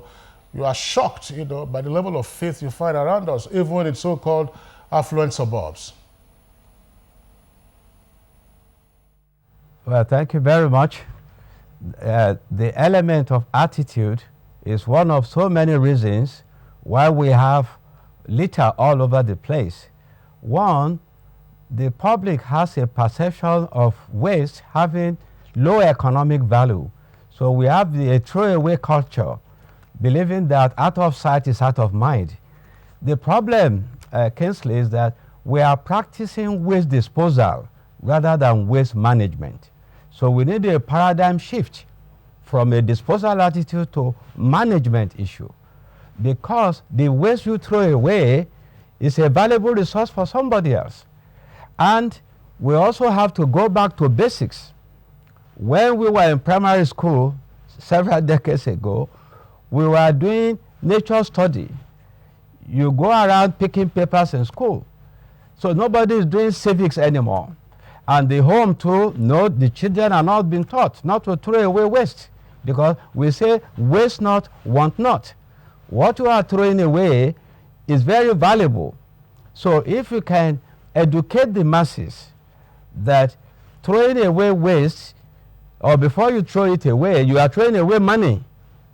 you are shocked, by the level of faith you find around us, even in so-called affluent suburbs. Well, thank you very much. The element of attitude is one of so many reasons why we have litter all over the place. One, the public has a perception of waste having low economic value. So we have the throwaway culture, believing that out of sight is out of mind. The problem, Kingsley, is that we are practicing waste disposal rather than waste management. So we need a paradigm shift from a disposal attitude to management issue, because the waste you throw away is a valuable resource for somebody else. And we also have to go back to basics. When we were in primary school several decades ago, we were doing nature study. You go around picking papers in school. So nobody is doing civics anymore. And the home too, no, the children are not being taught not to throw away waste, because we say waste not, want not. What you are throwing away is very valuable. So if you can educate the masses that throwing away waste, or before you throw it away, you are throwing away money,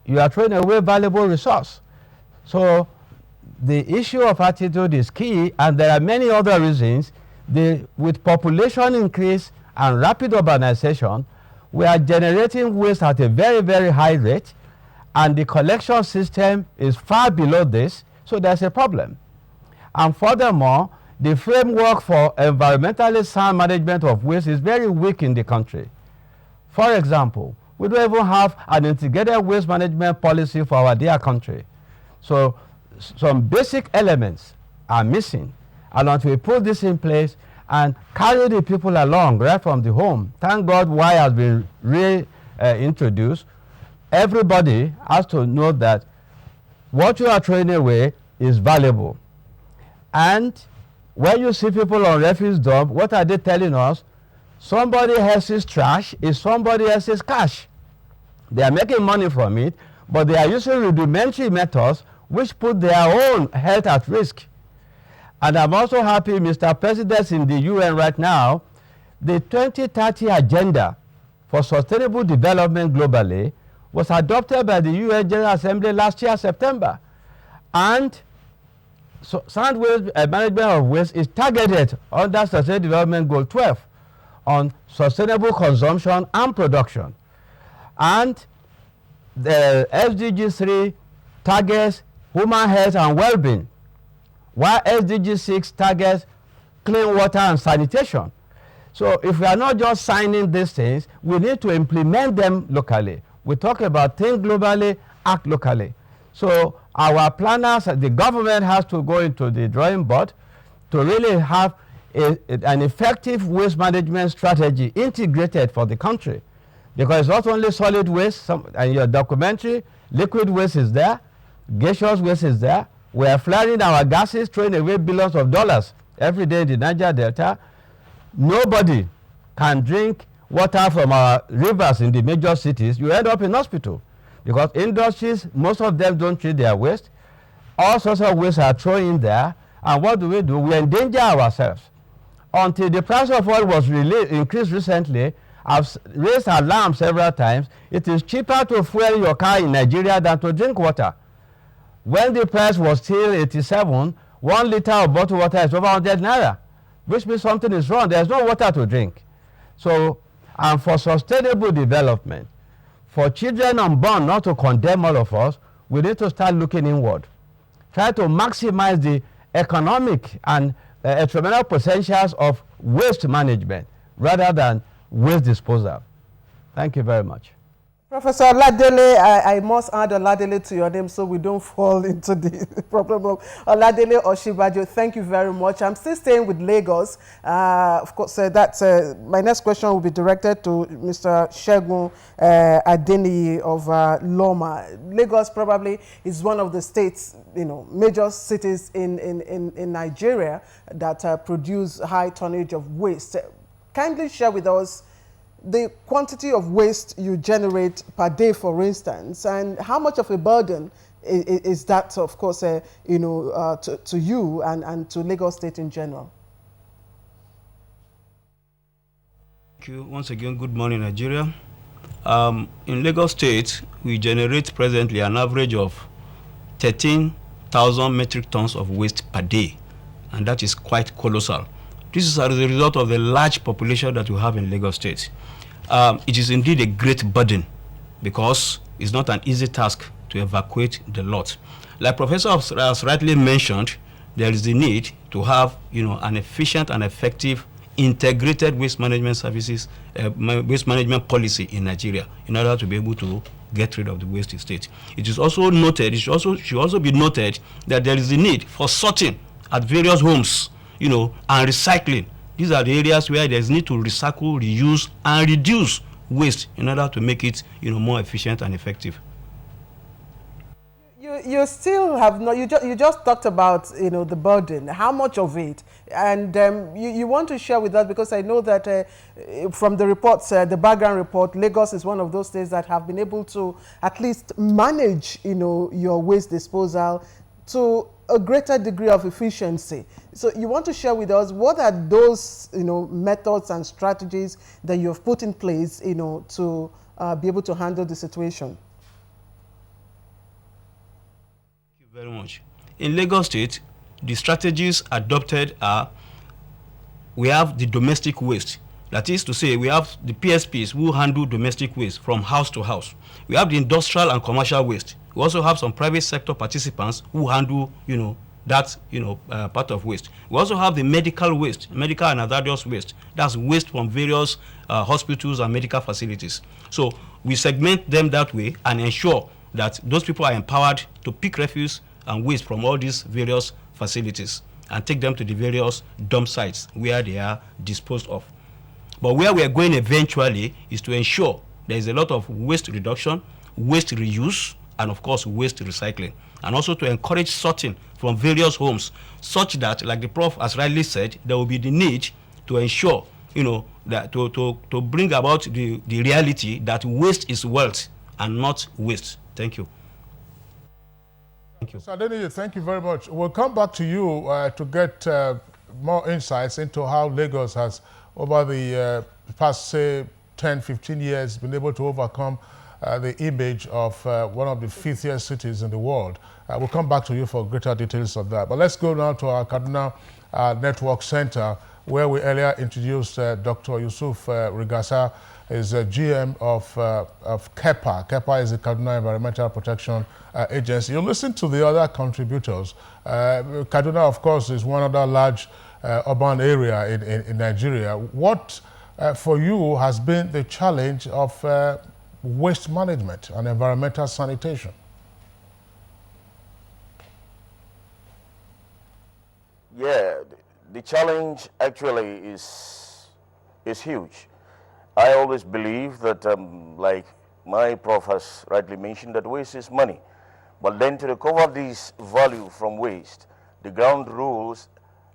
you are throwing away valuable resource. So the issue of attitude is key, and there are many other reasons. With population increase and rapid urbanization, we are generating waste at a very, very high rate, and the collection system is far below this, so there's a problem. And furthermore, the framework for environmentally sound management of waste is very weak in the country. For example, we don't even have an integrated waste management policy for our dear country. So some basic elements are missing. And until we put this in place and carry the people along right from the home, thank God why has been reintroduced. Everybody has to know that what you are throwing away is valuable. And when you see people on refuse dump, what are they telling us? Somebody else's trash is somebody else's cash. They are making money from it, but they are using rudimentary methods which put their own health at risk. And I'm also happy, Mr. President, in the UN right now, the 2030 agenda for sustainable development globally was adopted by the UN General Assembly last year, September. And so sound waste management of waste is targeted under Sustainable Development Goal 12 on sustainable consumption and production. And the SDG 3 targets human health and well-being, while SDG 6 targets clean water and sanitation. So if we are not just signing these things, we need to implement them locally. We talk about think globally, act locally. So our planners, the government has to go into the drawing board to really have an effective waste management strategy integrated for the country. Because it's not only solid waste, and your documentary, liquid waste is there, gaseous waste is there. We are flaring our gases, throwing away billions of dollars every day in the Niger Delta. Nobody can drink water from our rivers in the major cities. You end up in hospital because industries, most of them don't treat their waste. All sorts of waste are thrown in there. And what do? We endanger ourselves. Until the price of oil was increased recently, I've raised alarm several times. It is cheaper to fuel your car in Nigeria than to drink water. When the price was still 87, 1 liter of bottled water is over 100 naira, which means something is wrong. There's no water to drink. So, and for sustainable development, for children unborn not to condemn all of us, we need to start looking inward. Try to maximize the economic and tremendous potentials of waste management rather than waste disposal. Thank you very much. Professor Oladele, I must add Oladele to your name so we don't fall into the problem of Oladele Oshibajo. Thank you very much. I'm still staying with Lagos. Of course, my next question will be directed to Mr. Segun Adeniyi of Loma. Lagos probably is one of the states, major cities in Nigeria that produce high tonnage of waste. Kindly share with us the quantity of waste you generate per day, for instance, and how much of a burden is that, of course, to you and to Lagos State in general? Thank you. Once again, good morning, Nigeria. In Lagos State, we generate presently an average of 13,000 metric tons of waste per day, and that is quite colossal. This is as a result of the large population that we have in Lagos State. It is indeed a great burden because it's not an easy task to evacuate the lot. Like Professor has rightly mentioned, there is the need to have an efficient and effective integrated waste management services, waste management policy in Nigeria in order to be able to get rid of the waste estate. It is also noted, it should also be noted that there is the need for sorting at various homes, and recycling. These are the areas where there is need to recycle, reuse, and reduce waste in order to make it, more efficient and effective. You still have not. You just talked about the burden. How much of it? And you want to share with us, because I know that from the reports, the background report, Lagos is one of those states that have been able to at least manage your waste disposal to a greater degree of efficiency. So you want to share with us what are those methods and strategies that you have put in place to be able to handle the situation? Thank you very much. In Lagos State, the strategies adopted are, we have the domestic waste. That is to say, we have the PSPs who handle domestic waste from house to house. We have the industrial and commercial waste. We also have some private sector participants who handle, that, part of waste. We also have the medical waste, medical and hazardous waste. That's waste from various hospitals and medical facilities. So we segment them that way and ensure that those people are empowered to pick refuse and waste from all these various facilities and take them to the various dump sites where they are disposed of. But where we are going eventually is to ensure there is a lot of waste reduction, waste reuse, and of course waste recycling. And also to encourage sorting from various homes, such that, like the Prof has rightly said, there will be the need to ensure, that to bring about the reality that waste is wealth and not waste. Thank you. Thank you. So Adeniyi, thank you very much. We'll come back to you to get more insights into how Lagos has, over the past, say, 10, 15 years, been able to overcome the image of one of the filthiest cities in the world. We'll come back to you for greater details of that. But let's go now to our Kaduna Network Center, where we earlier introduced Dr. Yusuf Rigasa, is GM of KEPA. KEPA is the Kaduna Environmental Protection Agency. You listen to the other contributors. Kaduna, of course, is one other large urban area in Nigeria. What, for you, has been the challenge of waste management and environmental sanitation? Yeah, the challenge actually is huge. I always believe that, like my prof has rightly mentioned, that waste is money. But then to recover this value from waste, the ground rules,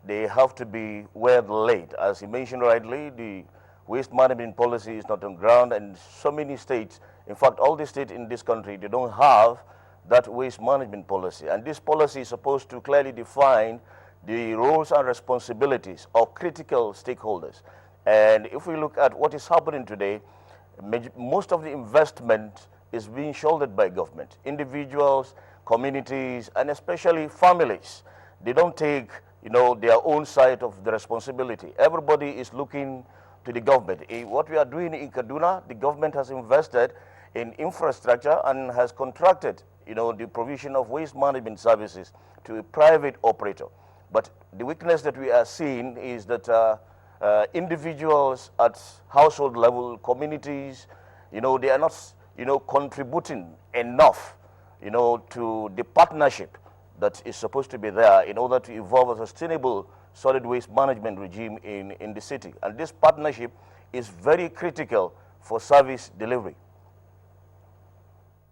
they have to be well laid. As he mentioned rightly, the waste management policy is not on ground, and so many states, in fact, all the states in this country, they don't have that waste management policy. And this policy is supposed to clearly define the roles and responsibilities of critical stakeholders. And if we look at what is happening today, most of the investment is being shouldered by government. Individuals, communities, and especially families, they don't take their own side of the responsibility. Everybody is looking to the government. What we are doing in Kaduna, the government has invested in infrastructure and has contracted the provision of waste management services to a private operator. But the weakness that we are seeing is that individuals at household level, communities, they are not, contributing enough, to the partnership that is supposed to be there in order to evolve a sustainable solid waste management regime in the city. And this partnership is very critical for service delivery.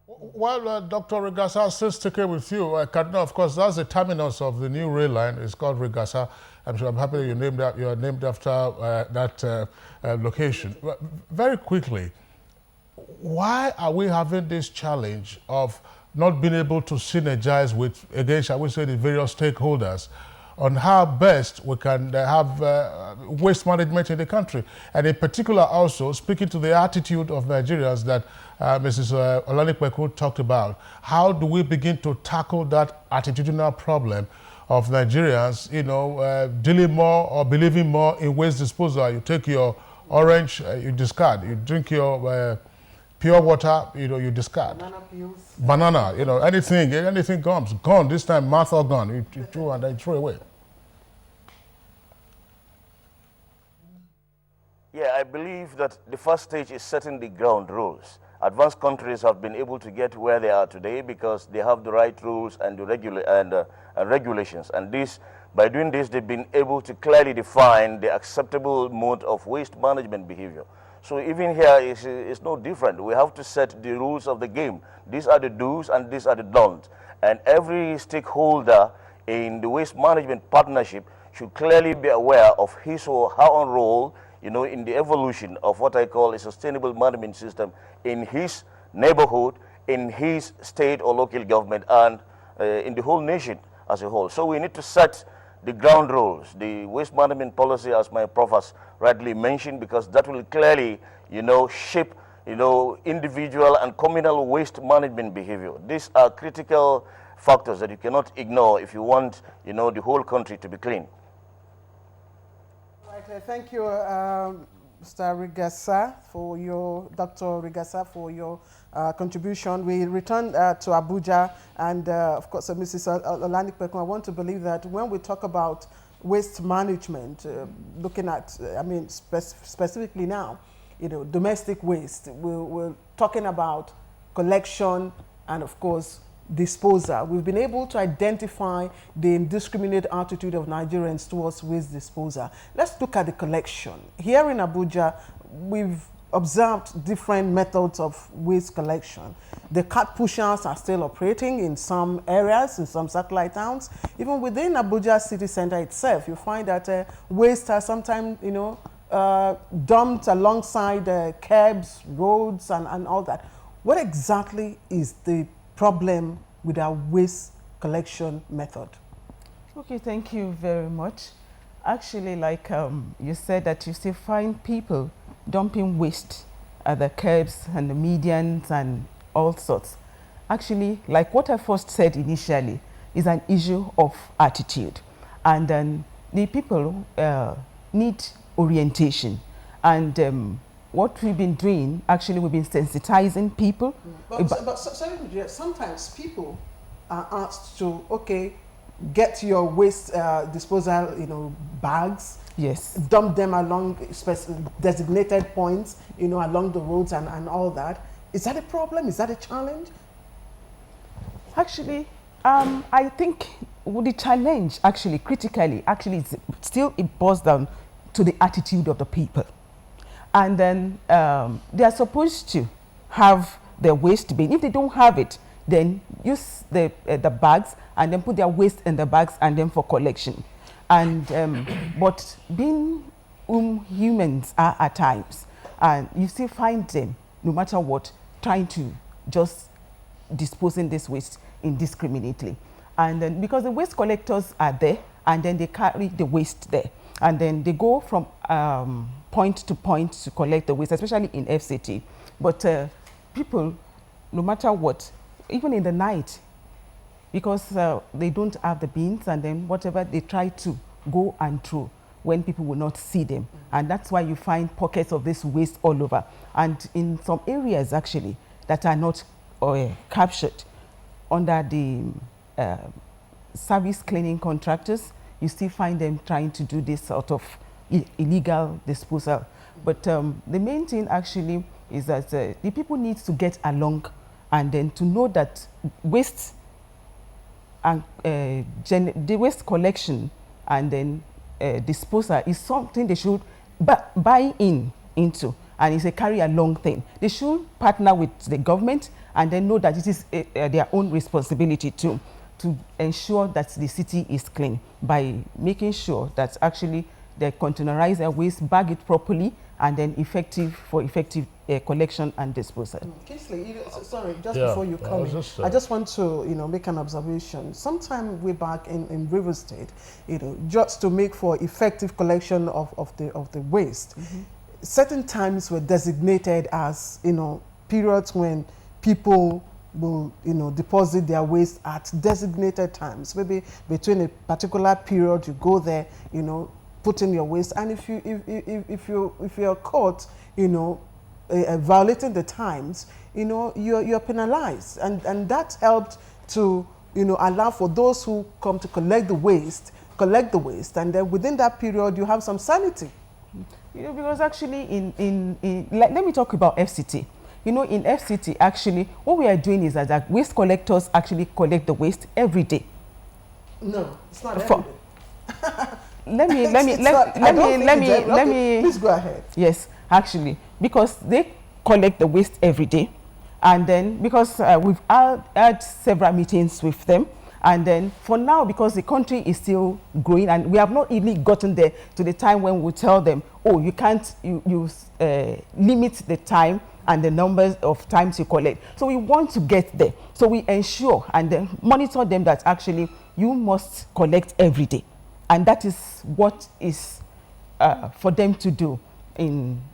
Well, Dr. Rigasa, still sticking with you, Kaduna, of course, that's the terminus of the new rail line. It's called Rigasa. I'm happy that you are named after that location. But very quickly, why are we having this challenge of not being able to synergize with, again, shall we say, the various stakeholders on how best we can have waste management in the country? And in particular also, speaking to the attitude of Nigerians that Mrs. Olanipekun talked about, how do we begin to tackle that attitudinal problem of Nigerians, dealing more or believing more in waste disposal? You take your orange, you discard. You drink your pure water, you discard. Banana peels. Banana, anything comes. Gone, this time mouth or gone. You throw and then throw away. Yeah, I believe that the first stage is setting the ground rules. Advanced countries have been able to get where they are today because they have the right rules and the regulations. And by doing this, they've been able to clearly define the acceptable mode of waste management behavior. So even here, it's no different. We have to set the rules of the game. These are the do's and these are the don'ts. And every stakeholder in the waste management partnership should clearly be aware of his or her own role, in the evolution of what I call a sustainable management system in his neighborhood, in his state or local government, and in the whole nation as a whole. So we need to set the ground rules, the waste management policy, as my prof has rightly mentioned, because that will clearly, shape, individual and communal waste management behavior. These are critical factors that you cannot ignore if you want, the whole country to be clean. Right, thank you, Mr. Rigasa, Dr. Rigasa, for your contribution. We return to Abuja, and of course, Mrs. Olanikpekun, I want to believe that when we talk about waste management, looking at, specifically now, domestic waste, we're talking about collection and, of course, disposal. We've been able to identify the indiscriminate attitude of Nigerians towards waste disposal. Let's look at the collection. Here in Abuja, we've observed different methods of waste collection. The cart pushers are still operating in some areas, in some satellite towns. Even within Abuja city center itself, you find that waste are sometimes, dumped alongside curbs, roads, and all that. What exactly is the problem with our waste collection method? Okay, thank you very much. Actually, like you said, that you still find people dumping waste at the curbs and the medians and all sorts. Actually, like what I first said initially, is an issue of attitude. And then the people need orientation. And what we've been doing, actually, we've been sensitizing people. Sometimes people are asked to, okay, get your waste disposal, bags. Yes. Dump them along designated points, along the roads and all that. Is that a problem? Is that a challenge? Actually, I think the challenge, actually, critically, it boils down to the attitude of the people. And then they are supposed to have their waste bin. If they don't have it, then use the bags and then put their waste in the bags and then for collection. And but being humans are at times, and you still find them, no matter what, trying to just disposing this waste indiscriminately. And then because the waste collectors are there, and then they carry the waste there, and then they go from point to point to collect the waste, especially in FCT. But people, no matter what, even in the night, because they don't have the bins, and then whatever they try to go and throw when people will not see them. And that's why you find pockets of this waste all over. And in some areas, actually, that are not captured under the service cleaning contractors, you still find them trying to do this sort of illegal disposal. But the main thing actually is that the people need to get along, and then to know that waste and the waste collection and then disposal is something they should buy into, and it's a carry along thing. They should partner with the government and then know that it is their own responsibility to ensure that the city is clean by making sure that actually they containerize their waste, bag it properly, and then effective collection and disposal. Kingsley, sorry, before you come in, I just want to make an observation. Sometime way back in River State, just to make for effective collection of the waste, certain times were designated as periods when people will deposit their waste at designated times. Maybe between a particular period you go there, put in your waste, and if you're caught violating the times, you're penalized, and that helped to allow for those who come to collect the waste, and then within that period you have some sanity. Because actually let me talk about FCT. In FCT, actually, what we are doing is that waste collectors actually collect the waste every day. No, it's not every day. Let me. Please go ahead. Yes, actually, because they collect the waste every day, and then because we've had several meetings with them, and then for now, because the country is still growing, and we have not really gotten there to the time when we tell them, oh, you can't, you limit the time and the numbers of times you collect. So we want to get there. So we ensure and then monitor them that actually you must collect every day. And that is what is for them to do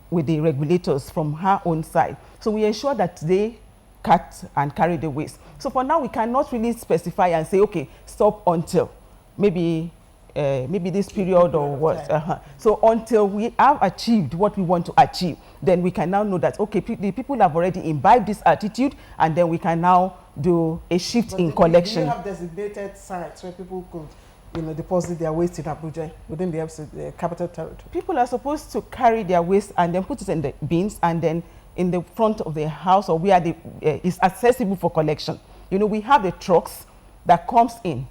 with the regulators from her own side. So we ensure that they cut and carry the waste. So for now, we cannot really specify and say, okay, stop until maybe this period or what. So until we have achieved what we want to achieve, then we can now know that, okay, the people have already imbibed this attitude, and then we can now do a shift in collection. Do you have designated sites where people could deposit their waste in Abuja within the capital territory? People are supposed to carry their waste and then put it in the bins, and then in the front of the house or where it's accessible for collection. We have the trucks that comes in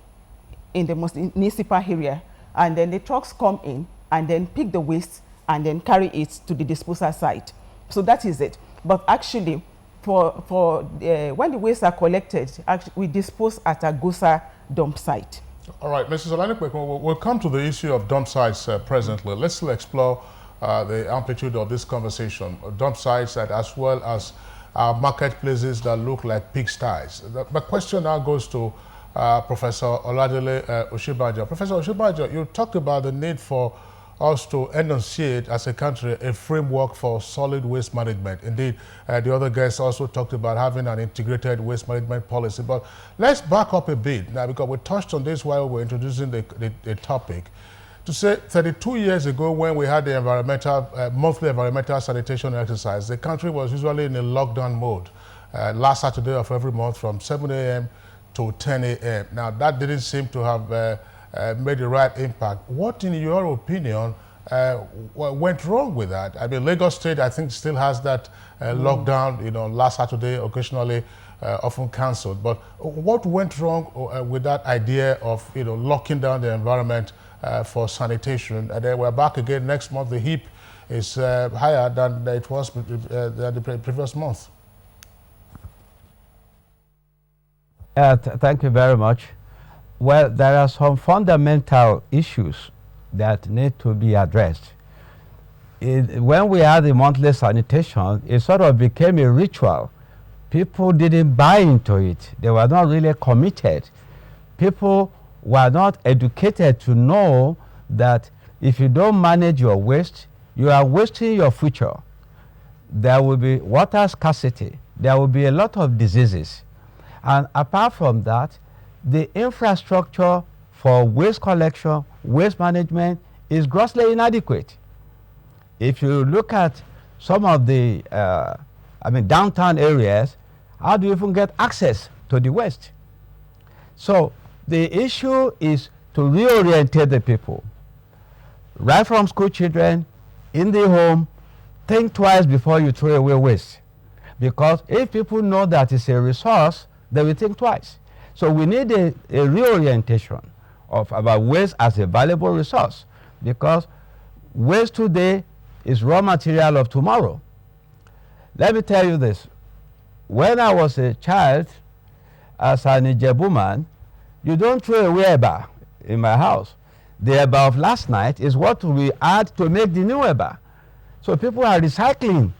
the municipal area, and then the trucks come in and then pick the waste and then carry it to the disposal site. So that is it. But actually, when the wastes are collected, actually, we dispose at a GOSA dump site. All right, Mrs. Olanipekun, we'll come to the issue of dump sites presently. Let's still explore the amplitude of this conversation. Dump sites as well as marketplaces that look like pigsties. My question now goes to Professor Oladele Oshibajo. Professor Oshibajo, you talked about the need for us to enunciate as a country a framework for solid waste management. Indeed, the other guests also talked about having an integrated waste management policy. But let's back up a bit now, because we touched on this while we were introducing the topic. To say 32 years ago, when we had the monthly environmental sanitation exercise, the country was usually in a lockdown mode last Saturday of every month from 7 a.m. to 10 a.m. Now, that didn't seem to have made the right impact. What, in your opinion, went wrong with that? I mean, Lagos State, I think, still has that lockdown, last Saturday, occasionally often cancelled. But what went wrong with that idea of, locking down the environment for sanitation? And then we're back again next month. The heap is higher than it was the previous month. Thank you very much. Well, there are some fundamental issues that need to be addressed. When we had the monthly sanitation, it sort of became a ritual. People didn't buy into it. They were not really committed. People were not educated to know that if you don't manage your waste, you are wasting your future. There will be water scarcity. There will be a lot of diseases. And apart from that, the infrastructure for waste collection, waste management is grossly inadequate. If you look at some of the downtown areas, how do you even get access to the waste? So the issue is to reorientate the people. Right from school children, in the home, think twice before you throw away waste. Because if people know that it's a resource, they will think twice. So we need a reorientation about waste as a valuable resource, because waste today is raw material of tomorrow. Let me tell you this. When I was a child, as an Ijebu man, you don't throw away eba in my house. The eba of last night is what we add to make the new eba. So people are recycling.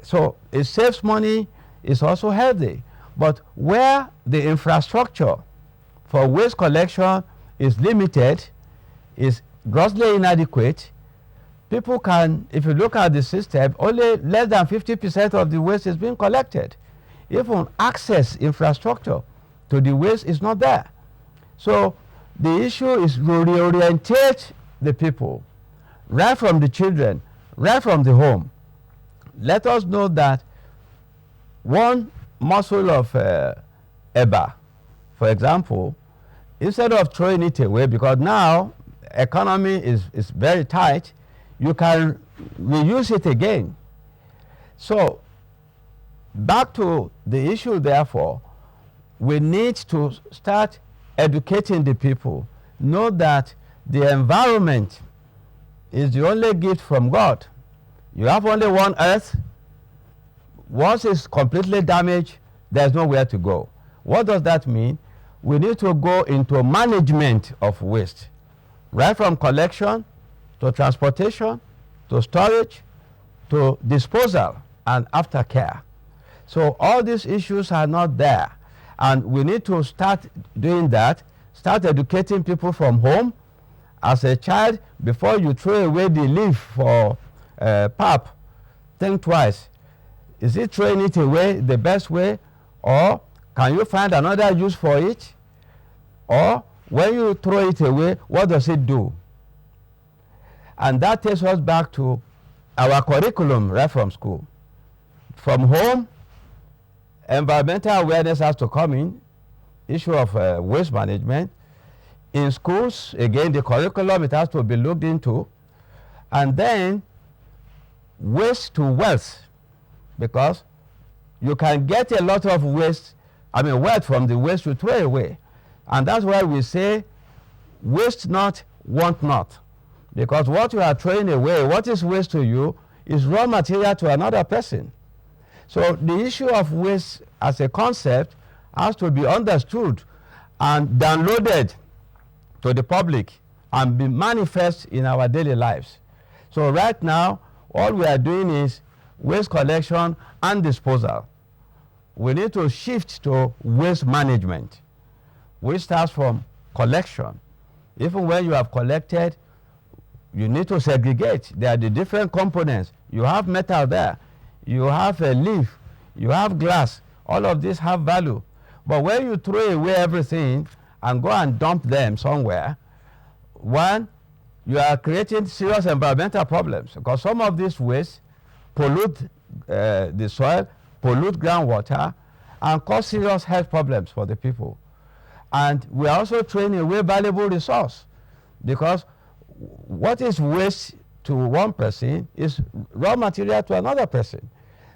So it saves money, it's also healthy. But where the infrastructure for waste collection is limited, is grossly inadequate, people can, if you look at the system, only less than 50% of the waste is being collected. Even access infrastructure to the waste is not there. So the issue is to reorientate the people, right from the children, right from the home. Let us know that one muscle of EBA, for example, instead of throwing it away, because now economy is very tight, you can reuse it again. So back to the issue, therefore, we need to start educating the people, know that the environment is the only gift from God. You have only one earth. Once it's completely damaged, there's nowhere to go. What does that mean? We need to go into management of waste, right from collection to transportation to storage to disposal and aftercare. So all these issues are not there, and we need to start doing that, start educating people from home. As a child, before you throw away the leaf for pap, think twice. Is it throwing it away the best way, or can you find another use for it? Or when you throw it away, what does it do? And that takes us back to our curriculum right from school. From home, environmental awareness has to come in, issue of waste management. In schools, again, the curriculum, it has to be looked into. And then waste to wealth, because you can get a lot of waste, wealth from the waste you throw away. And that's why we say waste not, want not. Because what you are throwing away, what is waste to you, is raw material to another person. So the issue of waste as a concept has to be understood and downloaded to the public and be manifest in our daily lives. So right now, all we are doing is waste collection and disposal. We need to shift to waste management, which starts from collection. Even when you have collected, you need to segregate. There are the different components. You have metal there, you have a leaf, you have glass. All of these have value. But when you throw away everything and go and dump them somewhere, one, you are creating serious environmental problems, because some of these waste pollute the soil, pollute groundwater, and cause serious health problems for the people. And we are also throwing away valuable resource, because what is waste to one person is raw material to another person.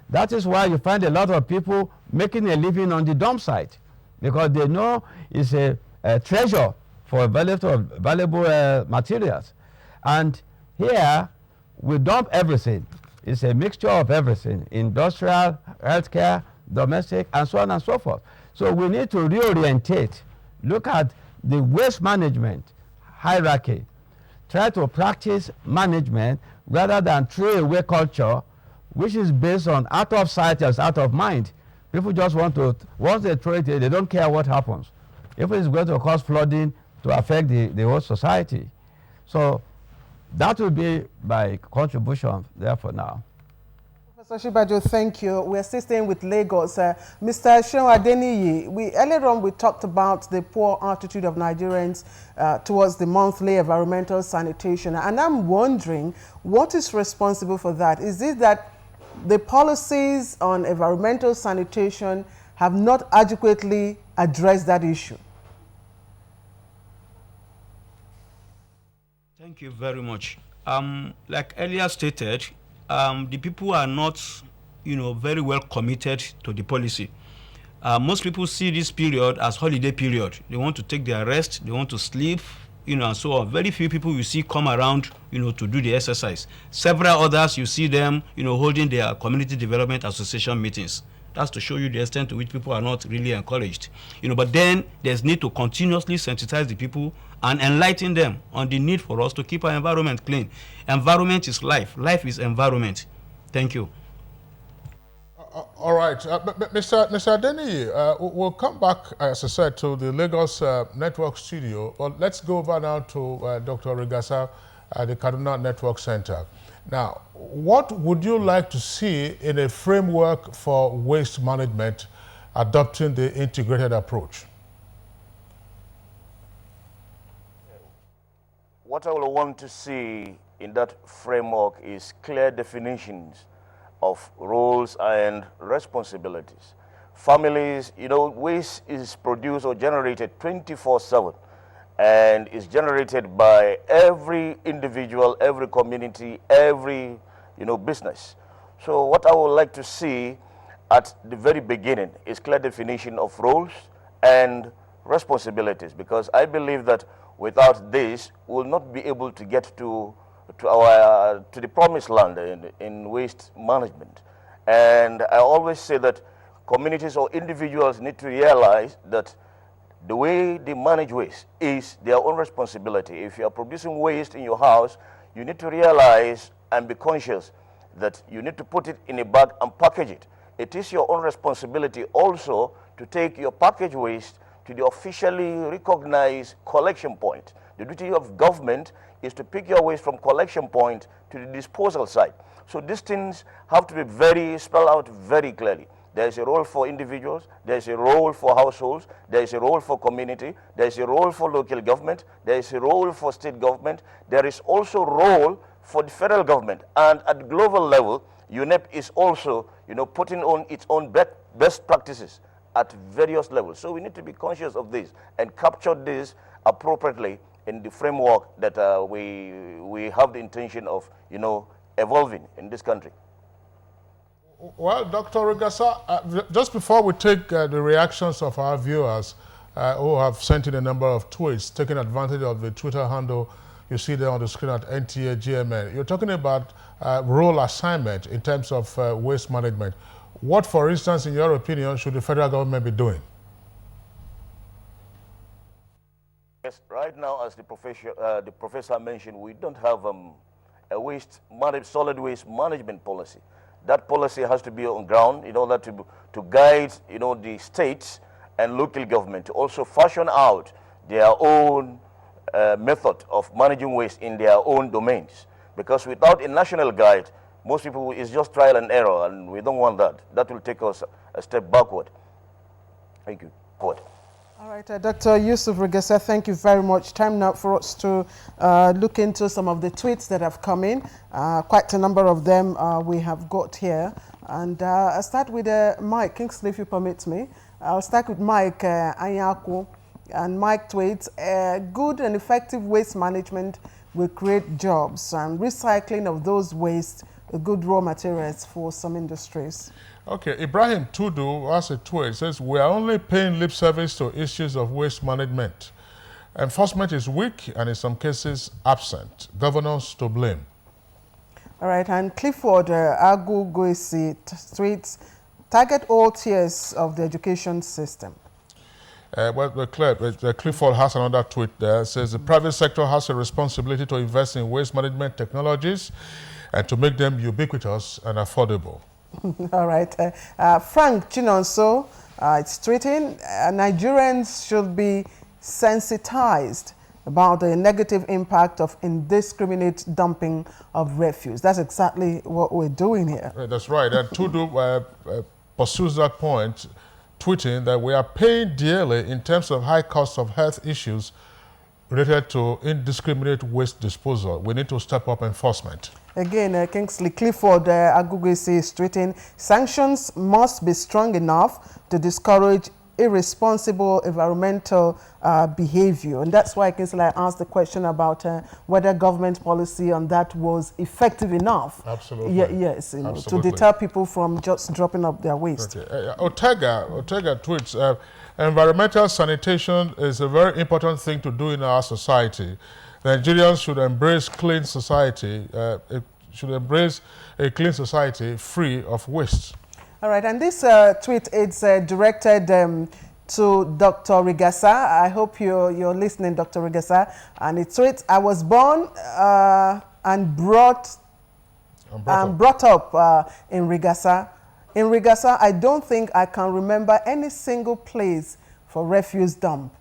That is why you find a lot of people making a living on the dump site, because they know it's a treasure for valuable materials. And here we dump everything. It's a mixture of everything: industrial, healthcare, domestic, and so on and so forth. So we need to reorientate, look at the waste management hierarchy, try to practice management rather than throw away culture, which is based on out of sight and out of mind. People just want to, once they throw it, they don't care what happens. If it's going to cause flooding to affect the whole society. So that will be my contribution there for now. Professor Shibajo, thank you. We're still staying with Lagos. Mr. Sheon Adeniyi, earlier on we talked about the poor attitude of Nigerians towards the monthly environmental sanitation. And I'm wondering, what is responsible for that? Is it that the policies on environmental sanitation have not adequately addressed that issue? Thank you very much. Like earlier stated, the people are not, very well committed to the policy. Most people see this period as holiday period. They want to take their rest, they want to sleep, and so on. Very few people you see come around, to do the exercise. Several others, you see them, holding their community development association meetings. That's to show you the extent to which people are not really encouraged. But then there's need to continuously sensitize the people and enlighten them on the need for us to keep our environment clean. Environment is life. Life is environment. Thank you. All right. Mr. Adeniyi, we'll come back, as I said, to the Lagos Network Studio. But let's go over now to Dr. Rigasa at the Kaduna Network Center. Now, what would you like to see in a framework for waste management adopting the integrated approach? What I will want to see in that framework is clear definitions of roles and responsibilities. Families, waste is produced or generated 24/7 and is generated by every individual, every community, every, business. So what I would like to see at the very beginning is clear definition of roles and responsibilities, because I believe that without this, we'll not be able to get to the promised land in waste management. And I always say that communities or individuals need to realize that the way they manage waste is their own responsibility. If you are producing waste in your house, you need to realize and be conscious that you need to put it in a bag and package it. It is your own responsibility also to take your packaged waste to the officially recognized collection point. The duty of government is to pick your waste from collection point to the disposal site. So these things have to be spelled out very clearly. There is a role for individuals, there is a role for households, there is a role for community, there is a role for local government, there is a role for state government, there is also a role for the federal government. And at the global level, UNEP is also, putting on its own best practices at various levels. So we need to be conscious of this and capture this appropriately in the framework that we have the intention of, evolving in this country. Well, Dr. Rigasa, just before we take the reactions of our viewers who have sent in a number of tweets, taking advantage of the Twitter handle you see there on the screen at NTA GMN, you're talking about role assignment in terms of waste management. What, for instance, in your opinion, should the federal government be doing? Yes, right now, as the professor mentioned, we don't have a solid waste management policy. That policy has to be on ground in order to guide, the states and local government to also fashion out their own method of managing waste in their own domains. Because without a national guide, most people, it's just trial and error, and we don't want that. That will take us a step backward. Thank you. Forward. All right, Dr. Yusuf Rigasa, thank you very much. Time now for us to look into some of the tweets that have come in. Quite a number of them we have got here. And I'll start with Mike Kingsley, if you permit me. I'll start with Mike Anyaku. And Mike tweets, good and effective waste management will create jobs and recycling of those waste, good raw materials for some industries. Okay, Ibrahim Tudu has a tweet. Says, we are only paying lip service to issues of waste management. Enforcement is weak and in some cases absent. Governors to blame. All right, and Clifford Agu Goisi tweets, target all tiers of the education system. Clifford has another tweet there. It says, the private sector has a responsibility to invest in waste management technologies and to make them ubiquitous and affordable. All right. Frank Chinonso, it's tweeting, Nigerians should be sensitized about the negative impact of indiscriminate dumping of refuse. That's exactly what we're doing here. That's right. And Tudu pursues that point, tweeting that we are paying dearly in terms of high cost of health issues related to indiscriminate waste disposal. We need to step up enforcement. Again, Kingsley Clifford Agugisi is tweeting, sanctions must be strong enough to discourage irresponsible environmental behavior. And that's why, Kingsley, I asked the question about whether government policy on that was effective enough. Absolutely. Yes, to deter people from just dropping up their waste. Okay. Ortega tweets, environmental sanitation is a very important thing to do in our society. Nigerians should embrace clean society, should embrace a clean society free of waste. All right, and this tweet is directed to Dr. Rigasa. I hope you're listening, Dr. Rigasa. And it tweets, I was born and brought up in Rigasa. In Rigasa, I don't think I can remember any single place for refuse dump.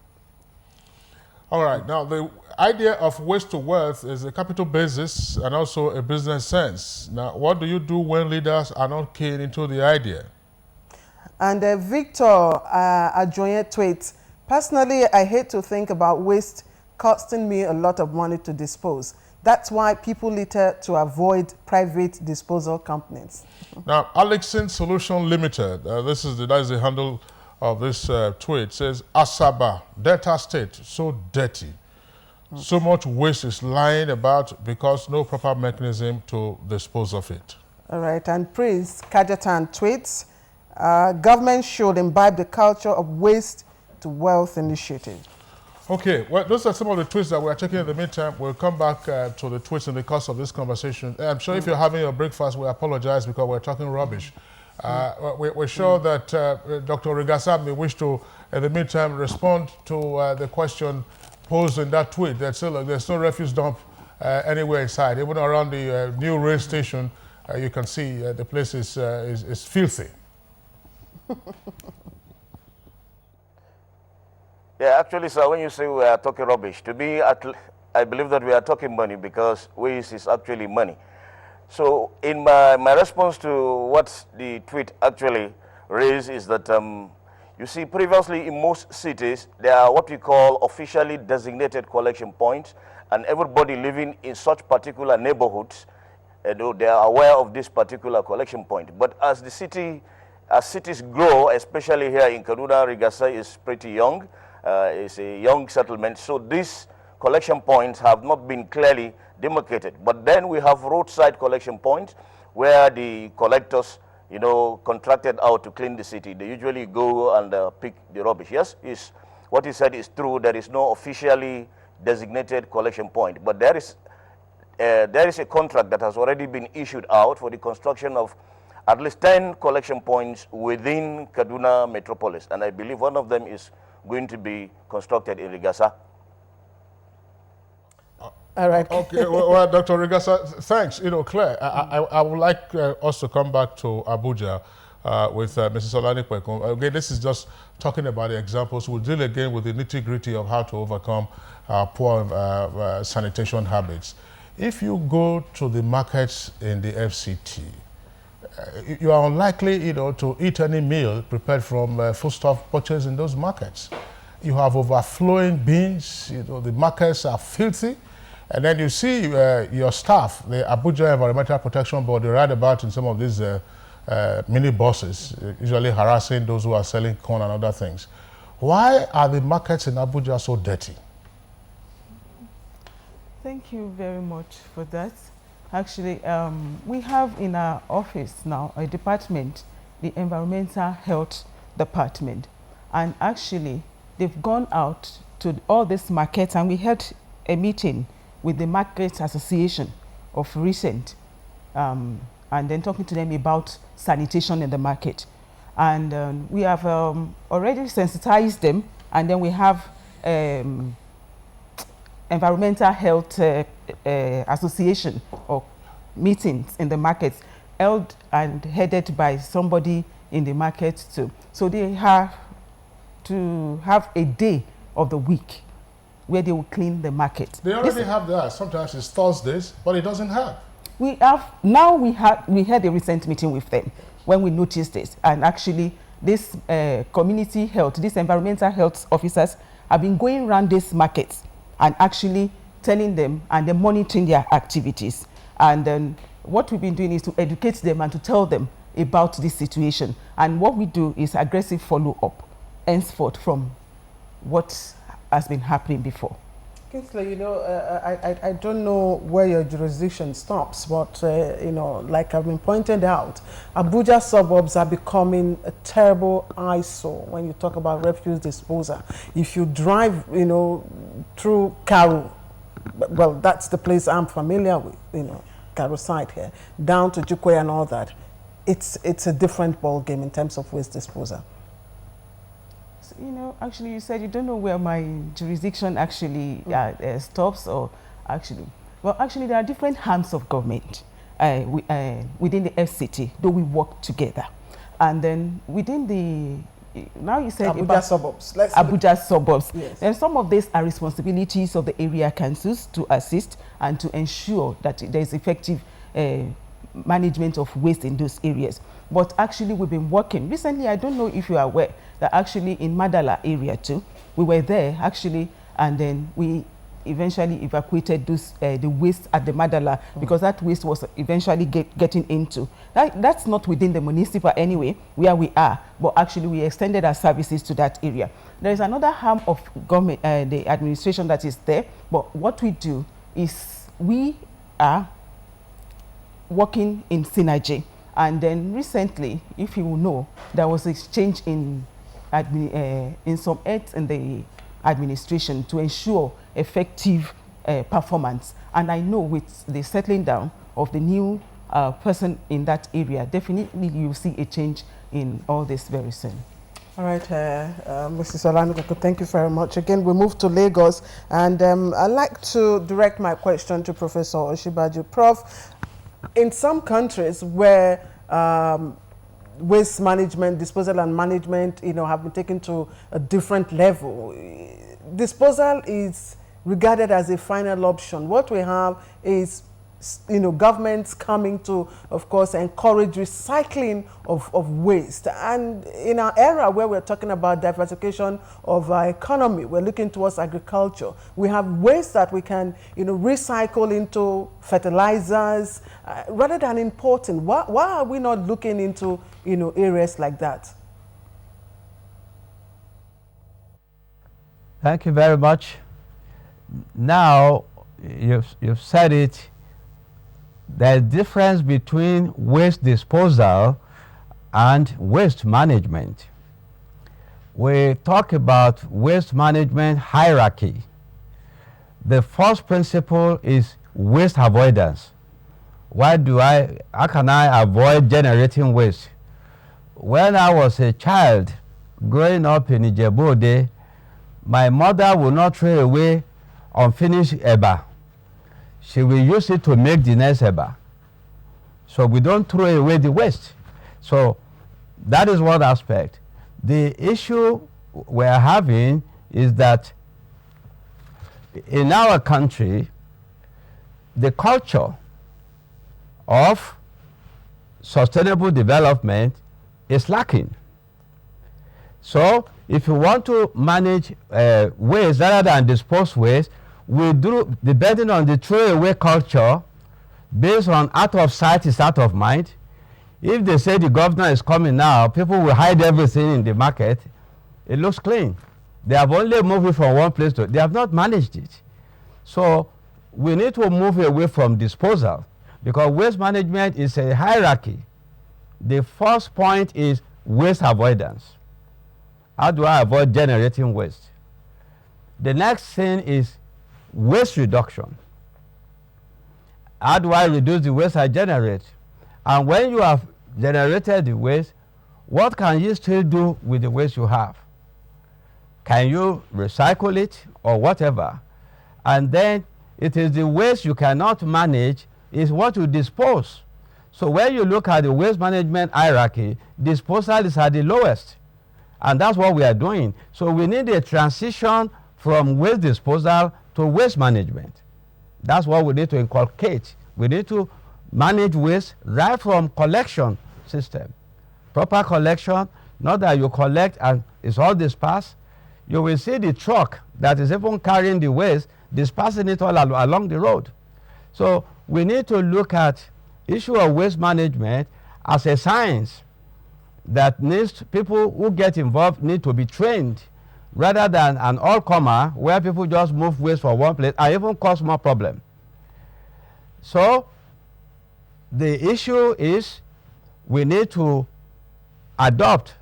All right, now the idea of waste to wealth is a capital basis and also a business sense. Now, what do you do when leaders are not keen into the idea? And Victor Ajoye tweets, personally, I hate to think about waste costing me a lot of money to dispose. That's why people litter to avoid private disposal companies. Now, Alexin Solution Limited, that is the handle of this tweet, says, Asaba, Delta State, so dirty. So much waste is lying about because no proper mechanism to dispose of it. All right, and Prince Kajatan tweets, government should imbibe the culture of waste to wealth initiative. Okay, well, those are some of the tweets that we're taking in the meantime. We'll come back to the tweets in the course of this conversation. I'm sure if you're having your breakfast, we apologize because we're talking rubbish. We're sure that Dr. Rigasa may wish to, in the meantime, respond to the question posed in that tweet that said, look, there's no refuse dump anywhere inside. Even around the new rail station, you can see the place is filthy. Yeah, actually, sir, when you say we are talking rubbish, to me, I believe that we are talking money because waste is actually money. So in my response to what the tweet actually raised is that, you see, previously in most cities, there are what we call officially designated collection points, and everybody living in such particular neighborhoods, they are aware of this particular collection point. But as cities grow, especially here in Kaduna, Rigasa is pretty young, it's a young settlement, so these collection points have not been clearly demarcated. But then we have roadside collection points where the collectors, contracted out to clean the city. They usually go and pick the rubbish. Yes, what he said is true. There is no officially designated collection point, but there is a contract that has already been issued out for the construction of at least 10 collection points within Kaduna metropolis, and I believe one of them is going to be constructed in Rigasa. All right. Okay, well, Dr. Rigasa, thanks. Claire, I would like us to come back to Abuja with Mrs. Olani Kwekun. Again, this is just talking about the examples. We'll deal again with the nitty-gritty of how to overcome poor sanitation habits. If you go to the markets in the FCT, you are unlikely, to eat any meal prepared from foodstuff purchased in those markets. You have overflowing bins. The markets are filthy. And then you see your staff, the Abuja Environmental Protection Board, they ride about in some of these mini buses, usually harassing those who are selling corn and other things. Why are the markets in Abuja so dirty? Thank you very much for that. Actually, we have in our office now a department, the Environmental Health Department. And actually, they've gone out to all these markets, and we had a meeting with the Market Association of recent, and then talking to them about sanitation in the market. And we have already sensitized them, and then we have Environmental Health Association or meetings in the markets held and headed by somebody in the market too. So they have to have a day of the week where they will clean the market. They already have that. Sometimes it's Thursdays, but it doesn't have. We had a recent meeting with them when we noticed this, and actually this community health, these environmental health officers have been going around these markets and actually telling them and then monitoring their activities. And then what we've been doing is to educate them and to tell them about this situation. And what we do is aggressive follow-up, henceforth, from what has been happening before. Kingsley, I don't know where your jurisdiction stops, but, like I've been pointed out, Abuja suburbs are becoming a terrible eyesore when you talk about refuse disposal. If you drive, through Karu, well, that's the place I'm familiar with, Karu side here, down to Jukwe and all that, it's a different ball game in terms of waste disposal. Actually, you said you don't know where my jurisdiction actually stops, or actually, well, actually, there are different arms of government within the FCT, though we work together. And then within now you said Abuja suburbs. Abuja suburbs. Yes. And some of these are responsibilities of the area councils to assist and to ensure that there is effective management of waste in those areas. But actually, we've been working. Recently, I don't know if you are aware that actually in Madala area too, we were there actually, and then we eventually evacuated the waste at the Madala because that waste was eventually getting into. That's not within the municipal anyway, where we are, but actually we extended our services to that area. There is another arm of government, the administration that is there, but what we do is we are working in synergy. And then recently, if you know, there was a change in some heads in the administration to ensure effective performance. And I know with the settling down of the new person in that area, definitely you'll see a change in all this very soon. All right, Mrs. Olani, thank you very much. Again, we move to Lagos, and I'd like to direct my question to Professor Oshibaju. Prof, in some countries where waste management, disposal and management, have been taken to a different level. Disposal is regarded as a final option. What we have is governments coming to, of course, encourage recycling of waste. And in our era where we're talking about diversification of our economy, we're looking towards agriculture. We have waste that we can, recycle into fertilizers rather than importing. Why are we not looking into, areas like that? Thank you very much. Now, you've said it. There's a difference between waste disposal and waste management. We talk about waste management hierarchy. The first principle is waste avoidance. How can I avoid generating waste? When I was a child growing up in Ijebu, my mother would not throw away unfinished eba. She will use it to make the next eba. So we don't throw away the waste. So that is one aspect. The issue we're having is that in our country, the culture of sustainable development is lacking. So if you want to manage waste rather than dispose waste, we do, depending on the throwaway culture, based on out of sight is out of mind. If they say the governor is coming now, people will hide everything in the market. It looks clean. They have only moved it from one place to, they have not managed it. So we need to move away from disposal, because waste management is a hierarchy. The first point is waste avoidance. How do I avoid generating waste? The next thing is waste reduction. How do I reduce the waste I generate? And when you have generated the waste, what can you still do with the waste you have? Can you recycle it or whatever? And then it is the waste you cannot manage is what you dispose. So when you look at the waste management hierarchy, disposal is at the lowest. And that's what we are doing. So we need a transition from waste disposal to waste management. That's what we need to inculcate. We need to manage waste right from collection system. Proper collection, not that you collect and it's all dispersed. You will see the truck that is even carrying the waste, dispersing it all along the road. So we need to look at issue of waste management as a science that needs, people who get involved need to be trained, rather than an all-comer where people just move waste from one place and even cause more problem. So the issue is we need to adopt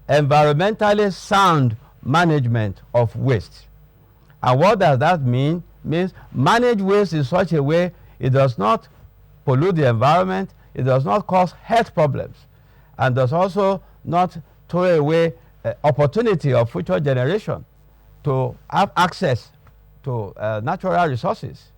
environmentally sound management of waste. And what does that mean? Means manage waste in such a way it does not pollute the environment, it does not cause health problems, and does also not throw away opportunity of future generation to have access to natural resources.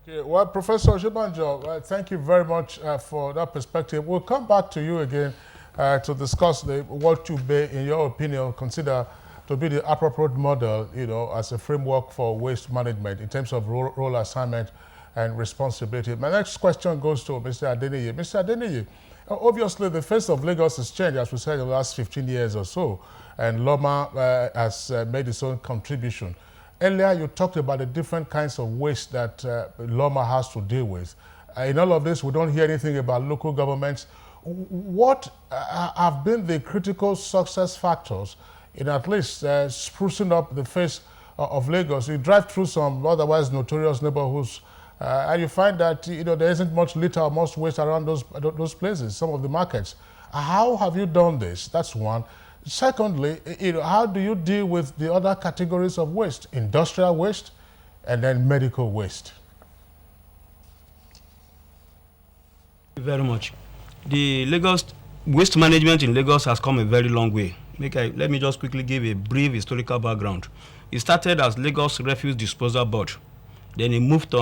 Okay, well, Professor Shibanjo, thank you very much for that perspective. We'll come back to you again to discuss what you may, in your opinion, consider to be the appropriate model, as a framework for waste management in terms of role assignment and responsibility. My next question goes to Mr. Adeniyi. Mr. Adeniyi, obviously the face of Lagos has changed, as we said, in the last 15 years or so, and Loma has made its own contribution. Earlier, you talked about the different kinds of waste that Loma has to deal with. In all of this, we don't hear anything about local governments. What have been the critical success factors in at least sprucing up the face of Lagos? You drive through some otherwise notorious neighborhoods, and you find that there isn't much litter or much waste around those places, some of the markets. How have you done this? That's one. Secondly, how do you deal with the other categories of waste, industrial waste and then medical waste? Thank you very much. The Lagos waste management in Lagos has come a very long way. Let me just quickly give a brief historical background. It started as Lagos Refuse Disposal Board. Then it moved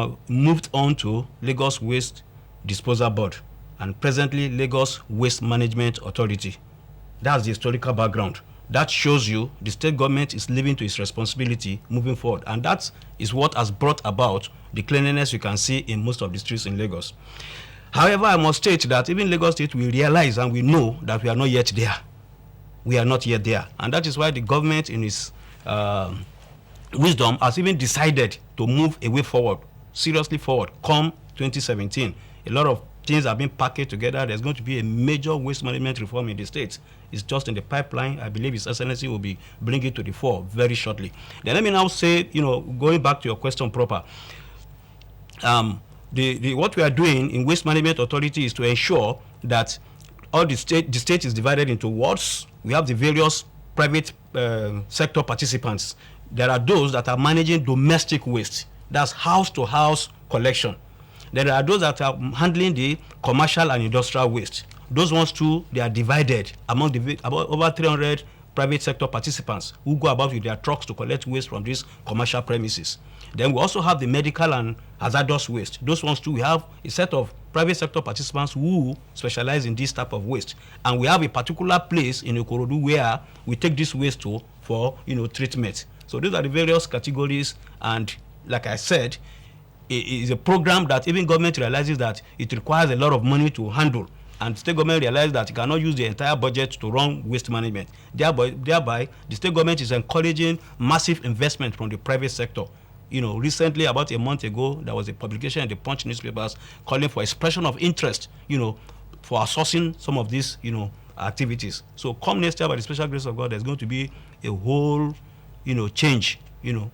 on to Lagos Waste Disposal Board. and presently Lagos Waste Management Authority. That's the historical background. That shows you the state government is living to its responsibility moving forward, and that is what has brought about the cleanliness you can see in most of the streets in Lagos. However, I must state that even Lagos State, we realize and we know that we are not yet there. We are not yet there, and that is why the government in its wisdom has even decided to move a way forward, seriously forward, come 2017. A lot of things have been packaged together. There's going to be a major waste management reform in the state. It's just in the pipeline. I believe His Excellency will be bringing it to the fore very shortly. Then let me now say, going back to your question proper, what we are doing in Waste Management Authority is to ensure that all the state is divided into wards. We have the various private sector participants. There are those that are managing domestic waste. That's house-to-house collection. There are those that are handling the commercial and industrial waste. Those ones too, they are divided among about over 300 private sector participants who go about with their trucks to collect waste from these commercial premises. Then we also have the medical and hazardous waste. Those ones too, we have a set of private sector participants who specialize in this type of waste. And we have a particular place in Ikorodu where we take this waste to for treatment. So these are the various categories, and like I said, it is a program that even government realizes that it requires a lot of money to handle, and state government realizes that it cannot use the entire budget to run waste management. Thereby, the state government is encouraging massive investment from the private sector. Recently, about a month ago, there was a publication in the Punch newspapers calling for expression of interest, for outsourcing some of these, activities. So come next year, by the special grace of God, there's going to be a whole, change,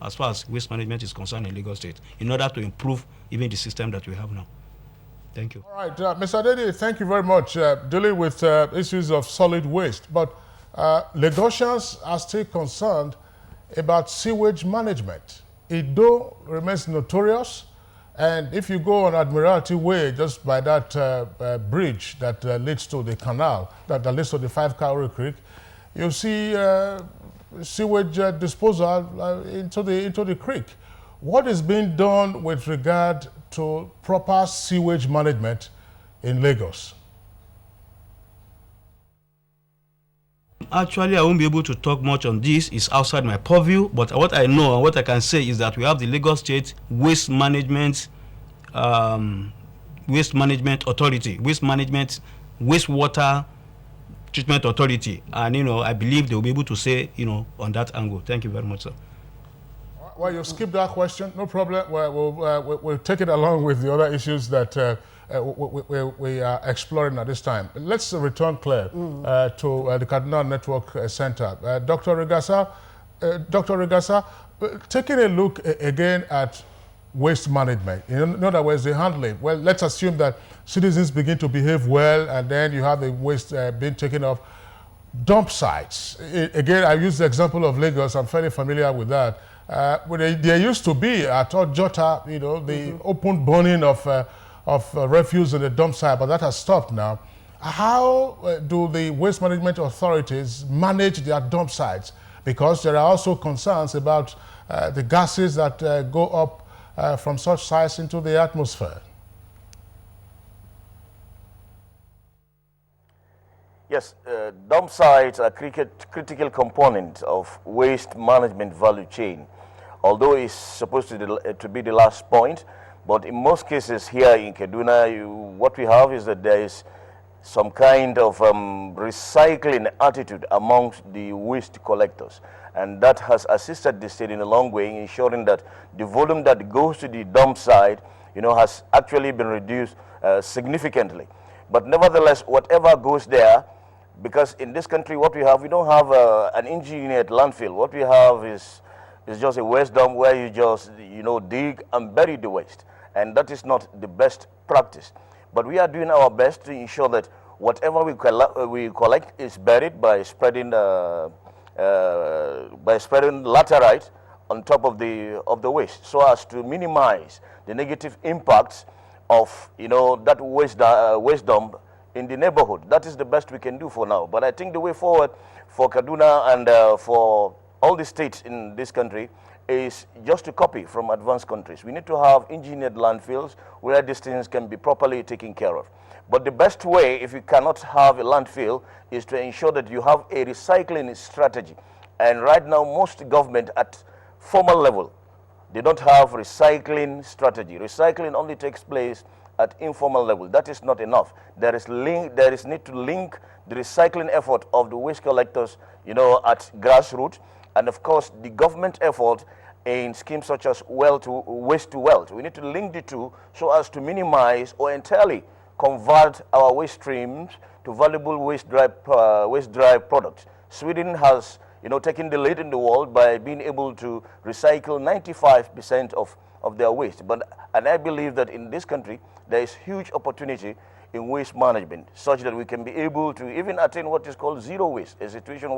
as far as waste management is concerned in Lagos State, in order to improve even the system that we have now. Thank you. All right, Mr. Adedi, thank you very much. Dealing with issues of solid waste, but Lagosians are still concerned about sewage management. It though remains notorious, and if you go on Admiralty Way, just by that bridge that leads to the canal, that leads to the 5 Cowrie Creek, you see sewage disposal into the creek. What is being done with regard to proper sewage management in Lagos? Actually, I won't be able to talk much on this. It's outside my purview. But what I know and what I can say is that we have the Lagos State Waste Management Authority, Wastewater Treatment Authority, and I believe they will be able to say on that angle. Thank you very much, sir. Well, you skipped that question. No problem. We'll take it along with the other issues that we are exploring at this time. Let's return, Claire, to the Cardinal Network Center. Dr. Regasa, taking a look again at waste management, in other words, the handling. Well, let's assume that citizens begin to behave well, and then you have the waste being taken off. Dump sites. Again, I use the example of Lagos. I'm fairly familiar with that. There used to be at Jota, the open burning of refuse in the dump site, but that has stopped now. How do the waste management authorities manage their dump sites? Because there are also concerns about the gases that go up from such sites into the atmosphere. Yes, dump sites are a critical component of waste management value chain. Although it's supposed to be the last point, but in most cases here in Kaduna, what we have is that there is some kind of recycling attitude amongst the waste collectors. And that has assisted the state in a long way in ensuring that the volume that goes to the dump site, has actually been reduced significantly. But nevertheless, whatever goes there, because in this country, what we have, we don't have an engineered landfill. What we have is just a waste dump where you just, dig and bury the waste. And that is not the best practice. But we are doing our best to ensure that whatever we collect is buried by spreading laterite on top of the waste, so as to minimize the negative impacts of that waste dump in the neighborhood. That is the best we can do for now. But I think the way forward for Kaduna and for all the states in this country is just to copy from advanced countries. We need to have engineered landfills where these things can be properly taken care of. But the best way, if you cannot have a landfill, is to ensure that you have a recycling strategy. And right now, most government at formal level, they don't have recycling strategy. Recycling only takes place at informal level. That is not enough. There is need to link the recycling effort of the waste collectors, at grassroots, and of course the government effort in schemes such as waste to wealth. We need to link the two so as to minimize or entirely convert our waste streams to valuable waste-derived products. Sweden has, taken the lead in the world by being able to recycle 95% of their waste. And I believe that in this country, there is huge opportunity in waste management, such that we can be able to even attain what is called zero waste, a situation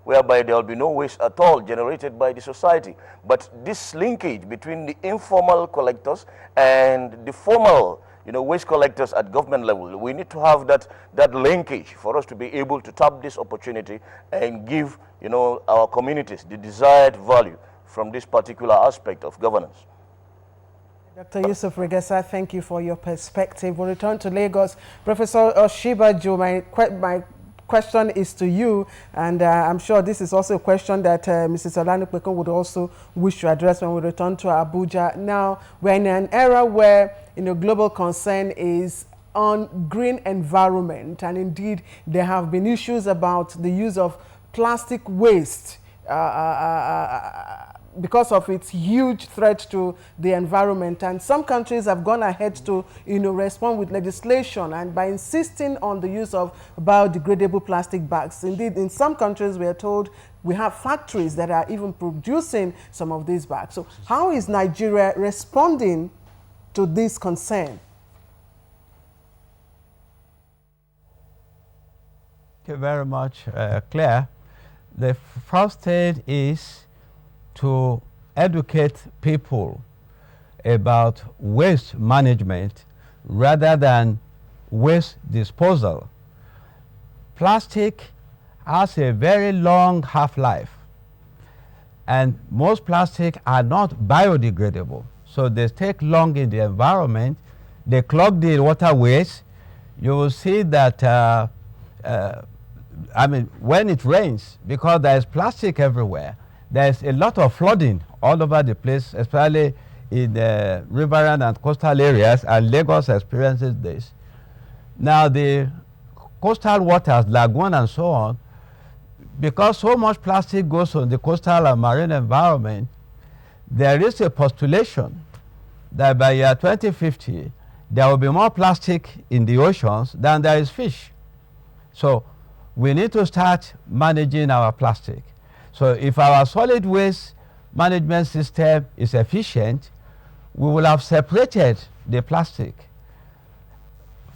whereby there will be no waste at all generated by the society. But this linkage between the informal collectors and the formal waste collectors at government level, we need to have that linkage for us to be able to tap this opportunity and give our communities the desired value from this particular aspect of governance. Dr. Yusuf Regesa, thank you for your perspective. We'll return to Lagos. Professor Oshibaju, my question is to you, and I'm sure this is also a question that Mrs. Olanipekun would also wish to address when we return to Abuja. Now, we're in an era where global concern is on green environment, and indeed there have been issues about the use of plastic waste because of its huge threat to the environment. And some countries have gone ahead to respond with legislation and by insisting on the use of biodegradable plastic bags. Indeed, in some countries we are told we have factories that are even producing some of these bags. So how is Nigeria responding to this concern? Thank you very much, Claire. The first thing is to educate people about waste management rather than waste disposal. Plastic has a very long half-life, and most plastic are not biodegradable, so they take long in the environment. They clog the waterways. You will see that when it rains, because there is plastic everywhere, there's a lot of flooding all over the place, especially in the riverine and coastal areas, and Lagos experiences this. Now, the coastal waters, lagoon and so on, because so much plastic goes on the coastal and marine environment, there is a postulation that by year 2050, there will be more plastic in the oceans than there is fish. So we need to start managing our plastic. So if our solid waste management system is efficient, we will have separated the plastic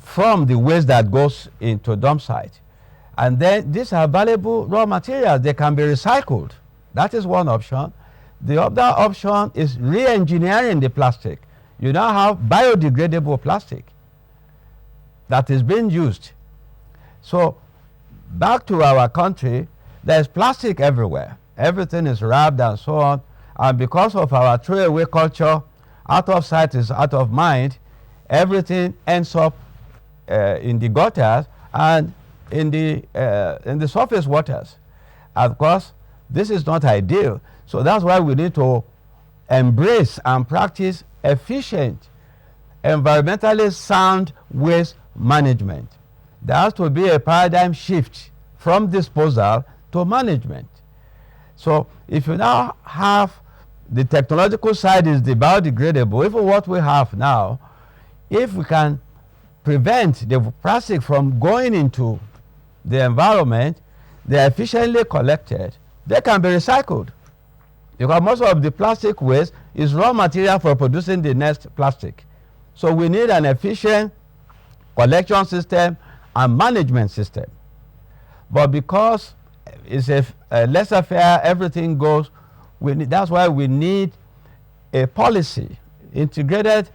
from the waste that goes into dump site. And then these are valuable raw materials. They can be recycled. That is one option. The other option is re-engineering the plastic. You now have biodegradable plastic that is being used. So back to our country, there's plastic everywhere. Everything is wrapped and so on. And because of our throwaway culture, out of sight is out of mind, everything ends up in the gutters and in the surface waters. Of course, this is not ideal. So that's why we need to embrace and practice efficient, environmentally sound waste management. There has to be a paradigm shift from disposal to management. So if you now have the technological side is the biodegradable, even what we have now, if we can prevent the plastic from going into the environment, they are efficiently collected, they can be recycled. Because most of the plastic waste is raw material for producing the next plastic. So we need an efficient collection system and management system. But because it's a laissez-faire, everything goes, that's why we need a policy, integrated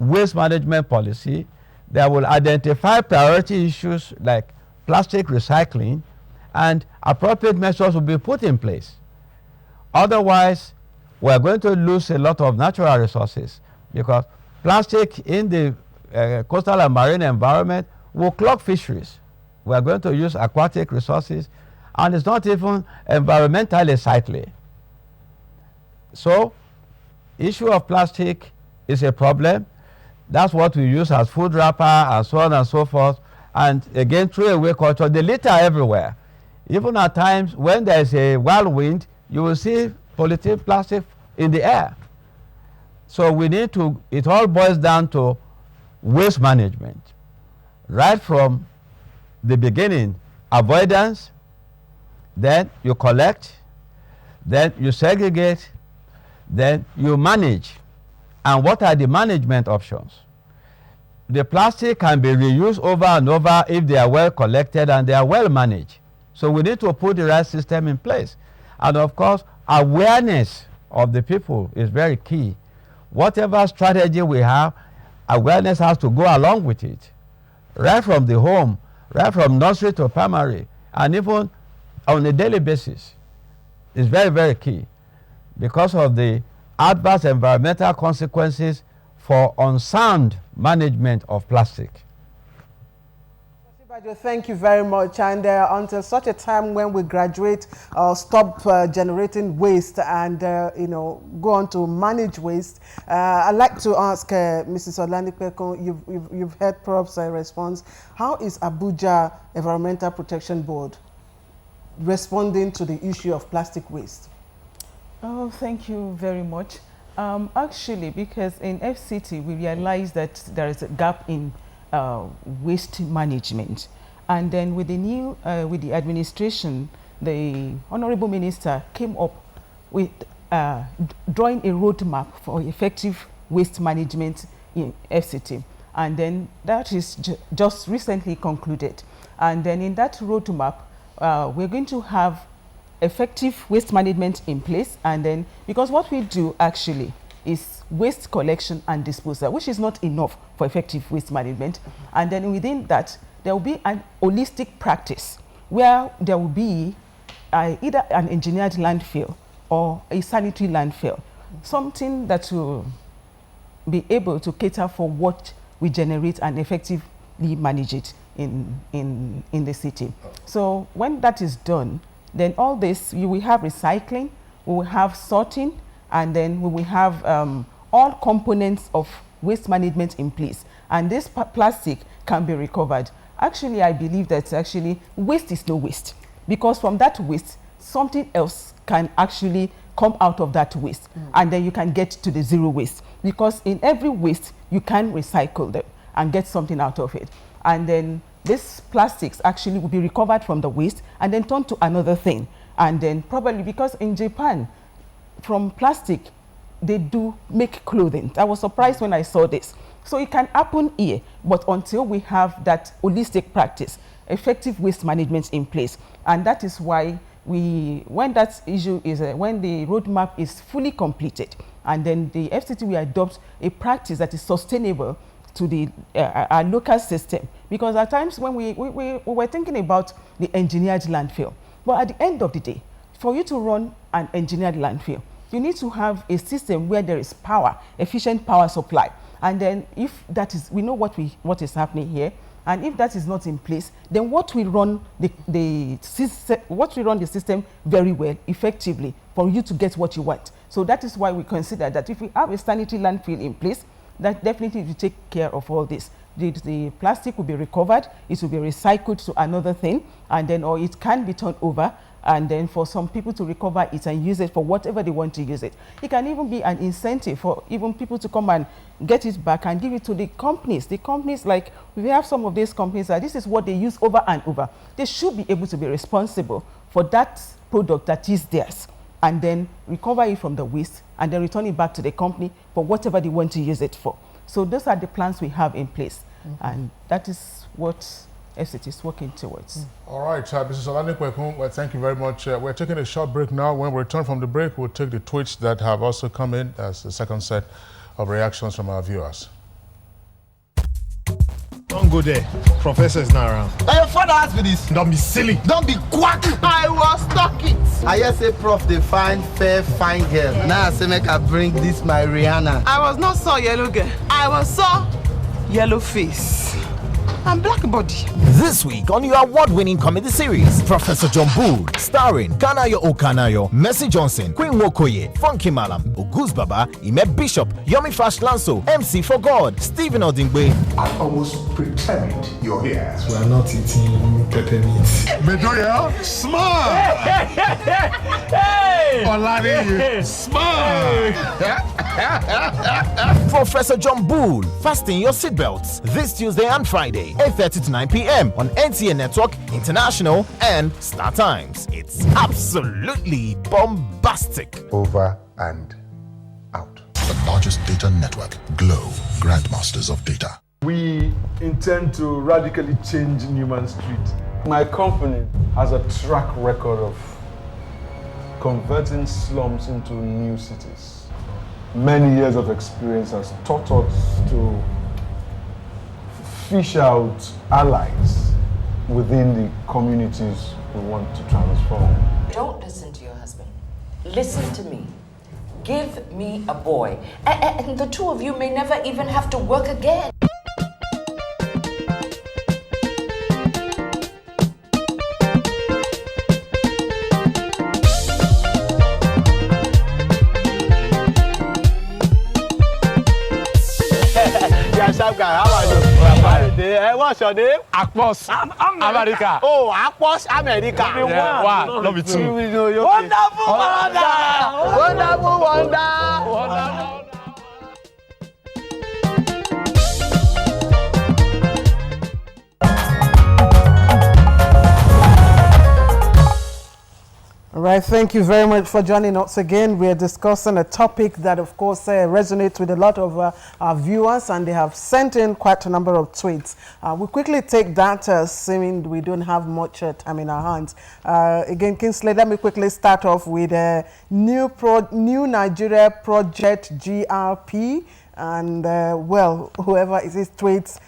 waste management policy that will identify priority issues like plastic recycling, and appropriate measures will be put in place. Otherwise, we are going to lose a lot of natural resources, because plastic in the coastal and marine environment will clog fisheries. We are going to use aquatic resources, and it's not even environmentally sightly. So, issue of plastic is a problem. That's what we use as food wrapper and so on and so forth. And again, throwaway culture, they litter everywhere. Even at times when there is a wild wind, you will see polythene plastic in the air. So we need to, it all boils down to waste management. Right from the beginning, avoidance, then you collect, then you segregate, then you manage. And what are the management options? The plastic can be reused over and over if they are well collected and they are well managed. So we need to put the right system in place. And of course, awareness of the people is very key. Whatever strategy we have, awareness has to go along with it. Right from the home, right from nursery to primary, and even on a daily basis. It's very, very key because of the adverse environmental consequences for unsound management of plastic. Thank you very much. And until such a time when we graduate or stop generating waste and go on to manage waste, I'd like to ask Mrs. Olanipekun, you've heard Prob's response. How is Abuja Environmental Protection Board responding to the issue of plastic waste? Oh, thank you very much. Actually, because in FCT we realized that there is a gap in waste management, and then with the new with the administration, the Honorable Minister came up with drawing a roadmap for effective waste management in FCT, and then that is just recently concluded. And then in that roadmap, we're going to have effective waste management in place, and then because what we do actually is waste collection and disposal, which is not enough for effective waste management. And then within that, there will be an holistic practice where there will be either an engineered landfill or a sanitary landfill, something that will be able to cater for what we generate and effectively manage it in the city. So when that is done, then all this, you will have recycling, we will have sorting, and then we will have all components of waste management in place. And this plastic can be recovered. Actually, I believe that actually waste is no waste, because from that waste, something else can actually come out of that waste. And then you can get to the zero waste, because in every waste, you can recycle them and get something out of it. And then these plastics actually will be recovered from the waste and then turned to another thing. And then probably because in Japan, from plastic, they do make clothing. I was surprised when I saw this. So it can happen here, but until we have that holistic practice, effective waste management in place. And that is why when that issue is, when the roadmap is fully completed, and then the FCT will adopt a practice that is sustainable to the our local system. Because at times when we were thinking about the engineered landfill, but at the end of the day, for you to run an engineered landfill, you need to have a system where there is power, efficient power supply. And then if that is, we know what is happening here, and if that is not in place, then what will run the system very well, effectively, for you to get what you want. So that is why we consider that if we have a sanitary landfill in place, that definitely will take care of all this. The plastic will be recovered, it will be recycled to another thing, and then or it can be turned over, and then for some people to recover it and use it for whatever they want to use it. It can even be an incentive for even people to come and get it back and give it to the companies. The companies, like we have some of these companies that this is what they use over and over. They should be able to be responsible for that product that is theirs, and then recover it from the waste and then return it back to the company for whatever they want to use it for. So those are the plans we have in place, and that is what FCT is working towards. All right, Mrs. Olanipekun, well, thank you very much. We're taking a short break now. When we return from the break, we'll take the tweets that have also come in as the second set of reactions from our viewers. Don't go there. Professor is not around. Your father asked me this. Don't be silly. Don't be quack. I was talking. I just say Prof they find fair fine girl. Now I say make I bring this my Rihanna. I was not saw yellow girl. I was saw yellow face and black body. This week on your award-winning comedy series, Professor John Bull, starring Kanayo Okanayo, Mercy Johnson, Queen Wokoye, Funky Malam, Oguz Baba, Ime Bishop, Yomi Fash Lanso, MC for God, Stephen Odingbe. I almost pretend you're here. We are not eating pepper meat. Medoya, smile! Hey! Olari, smile! Professor John Bull, fasten your seatbelts this Tuesday and Friday, 8:30 to 9 p.m. on NTA Network, International, and Star Times. It's absolutely bombastic. Over and The largest data network, Glow, grandmasters of data. We intend to radically change Newman Street. My company has a track record of converting slums into new cities. Many years of experience has taught us to fish out allies within the communities we want to transform. Don't listen to your husband. Listen to me. Give me a boy. And the two of you may never even have to work again. Sharp guy, how are you? What's your name? Akpos. America. Oh, Akpos America. Yeah, one, not be two. Wonderful wonder! Wonderful wonder! All right, thank you very much for joining us again. We are discussing a topic that, of course, resonates with a lot of our viewers, and they have sent in quite a number of tweets. We quickly take that, seeming we don't have much time in our hands. Again, Kingsley, let me quickly start off with New Nigeria Project GRP, and, well, whoever is his tweets,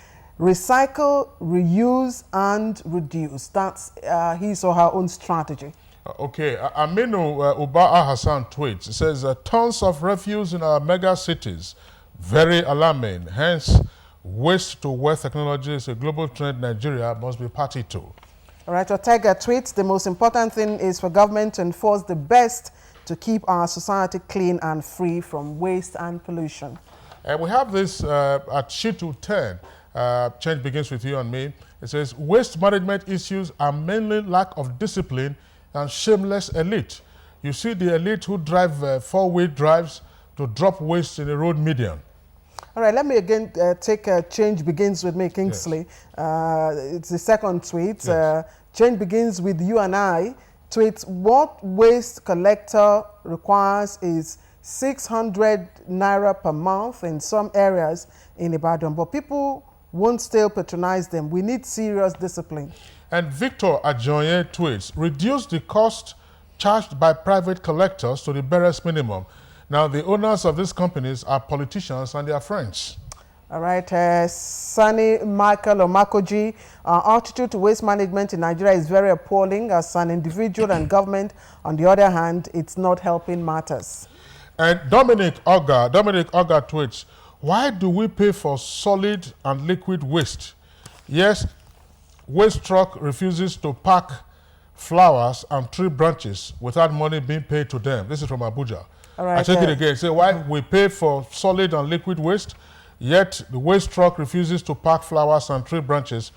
recycle, reuse, and reduce. That's his or her own strategy. Okay, Aminu Uba Hassan tweets. It says, tons of refuse in our mega cities. Very alarming. Hence, waste to wealth technology is a global trend Nigeria must be party to. All right, Ortega tweets, the most important thing is for government to enforce the best to keep our society clean and free from waste and pollution. And we have this at Shitu 10. Change begins with you and me. It says, waste management issues are mainly lack of discipline and shameless elite. You see the elite who drive four-wheel drives to drop waste in the road median. All right, let me again take change begins with me, Kingsley. Yes. It's the second tweet. Yes. Change begins with you and I. Tweets, what waste collector requires is 600 naira per month in some areas in Ibadan, but people won't still patronize them. We need serious discipline. And Victor Ajoye tweets, reduce the cost charged by private collectors to the barest minimum. Now, the owners of these companies are politicians and their friends. All right, Sani Michael Omakoji, our attitude to waste management in Nigeria is very appalling. As an individual and government, on the other hand, it's not helping matters. And Dominic Oga tweets, why do we pay for solid and liquid waste? Yes, waste truck refuses to pack flowers and tree branches without money being paid to them. This is from Abuja. All right, I take it again. Say why we pay for solid and liquid waste, yet the waste truck refuses to pack flowers and tree branches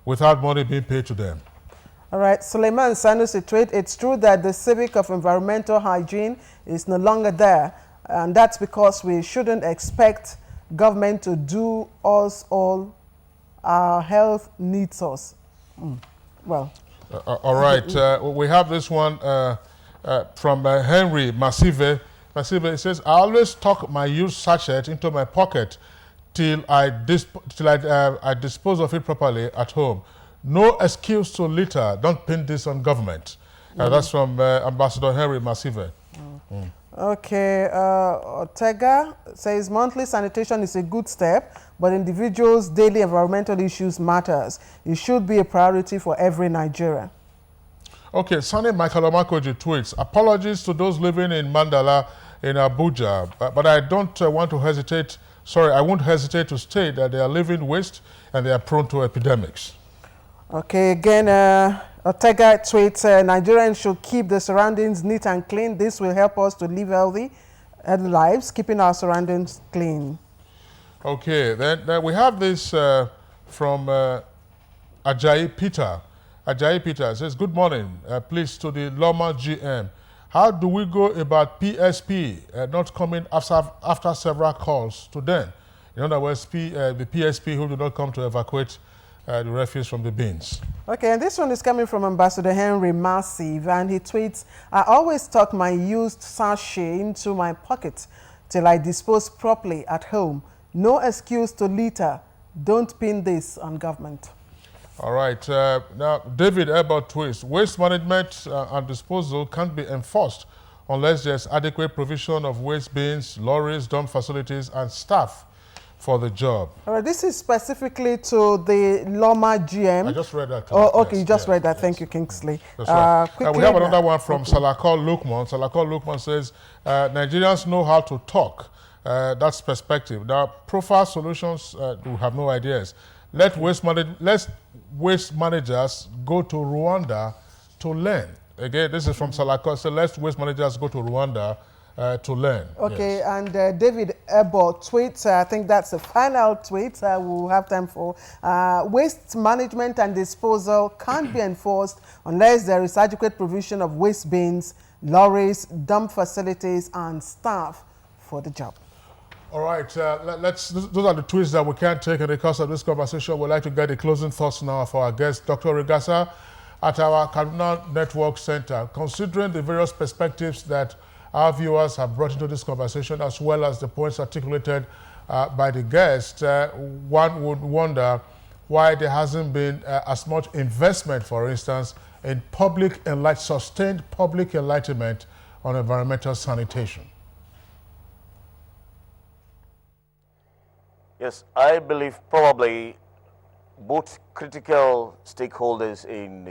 without money being paid to them. All right, Suleiman Sanusi tweet, it's true that the civic of environmental hygiene is no longer there, and that's because we shouldn't expect government to do us all. Our health needs us. Well. All right. We have this one from Henry Massive. It says, I always tuck my used sachet into my pocket till I dispose of it properly at home. No excuse to litter. Don't pin this on government. That's from Ambassador Henry Massive. Okay, Ortega says monthly sanitation is a good step, but individuals' daily environmental issues matters. It should be a priority for every Nigerian. Okay, Sunny Michael Omakoji tweets, apologies to those living in Mandala in Abuja, but I don't want to hesitate, I won't hesitate to state that they are living waste and they are prone to epidemics. Okay, again, Ortega tweets, Nigerians should keep the surroundings neat and clean. This will help us to live healthy lives, keeping our surroundings clean. Okay, then we have this from Ajayi Peter. Ajayi Peter says, good morning, please, to the Loma GM. How do we go about PSP not coming after several calls to them? In other words, the PSP who do not come to evacuate the refuse from the bins. Okay, and this one is coming from Ambassador Henry Massive, and he tweets, I always tuck my used sachet into my pocket till I dispose properly at home. No excuse to litter. Don't pin this on government. All right, now David Ebert tweets, waste management and disposal can't be enforced unless there's adequate provision of waste bins, lorries, dump facilities, and staff for the job. All right, this is specifically to the Loma GM. I just read that. Oh, okay, yes, you just read that. Yes. Thank you, Kingsley. That's right. We have another one from Salakor Lukman. Salakor Lukman says, Nigerians know how to talk. That's perspective. Now, profile solutions, we have no ideas. Let waste managers go to Rwanda to learn. Again, this is from Salakor. So let waste managers go to Rwanda to learn. Okay, yes. And David Ebo tweets, I think that's the final tweet we'll have time for. Waste management and disposal can't be enforced unless there is adequate provision of waste bins, lorries, dump facilities, and staff for the job. All right, those are the tweets that we can't take in the course of this conversation. We'd like to get the closing thoughts now for our guest, Dr. Rigasa, at our Kaduna Network Center. Considering the various perspectives that our viewers have brought into this conversation, as well as the points articulated by the guest, one would wonder why there hasn't been as much investment, for instance, in sustained public enlightenment on environmental sanitation. Yes, I believe probably both critical stakeholders in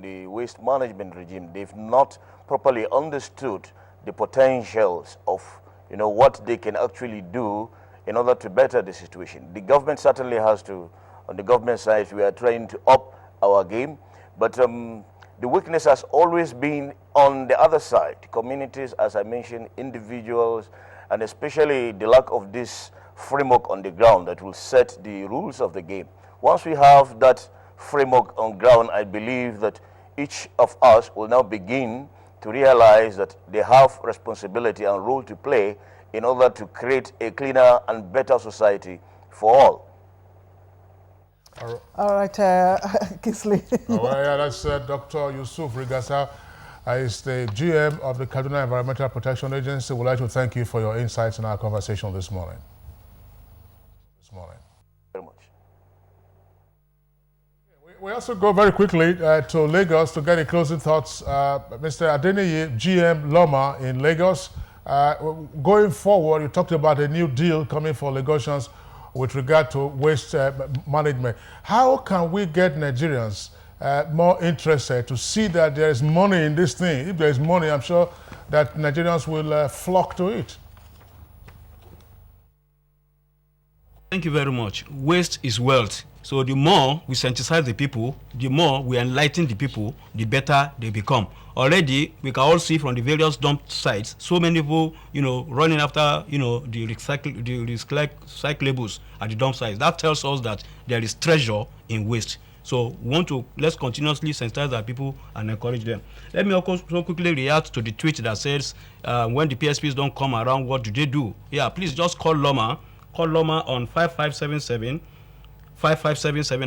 the waste management regime, they've not properly understood the potentials of what they can actually do in order to better the situation. The government certainly has to, on the government side, we are trying to up our game, but the weakness has always been on the other side, communities, as I mentioned, individuals, and especially the lack of this framework on the ground that will set the rules of the game. Once we have that framework on ground, I believe that each of us will now begin to realize that they have responsibility and role to play in order to create a cleaner and better society for all. All right, Kingsley. That's Dr. Yusuf Rigasa. Is the GM of the Kaduna Environmental Protection Agency. We'd like to thank you for your insights in our conversation this morning. Very much. We also go very quickly to Lagos to get the closing thoughts. Mr. Adeniyi, GM Loma in Lagos. Going forward, you talked about a new deal coming for Lagosians with regard to waste management. How can we get Nigerians more interested to see that there is money in this thing? If there is money, I'm sure that Nigerians will flock to it. Thank you very much. Waste is wealth. So the more we sensitize the people, the more we enlighten the people, the better they become. Already, we can all see from the various dump sites, so many people, running after, the recyclables at the dump sites. That tells us that there is treasure in waste. So let's continuously sensitize our people and encourage them. Let me also quickly react to the tweet that says, when the PSPs don't come around, what do they do? Yeah, please just call Loma. Call Loma on 5577,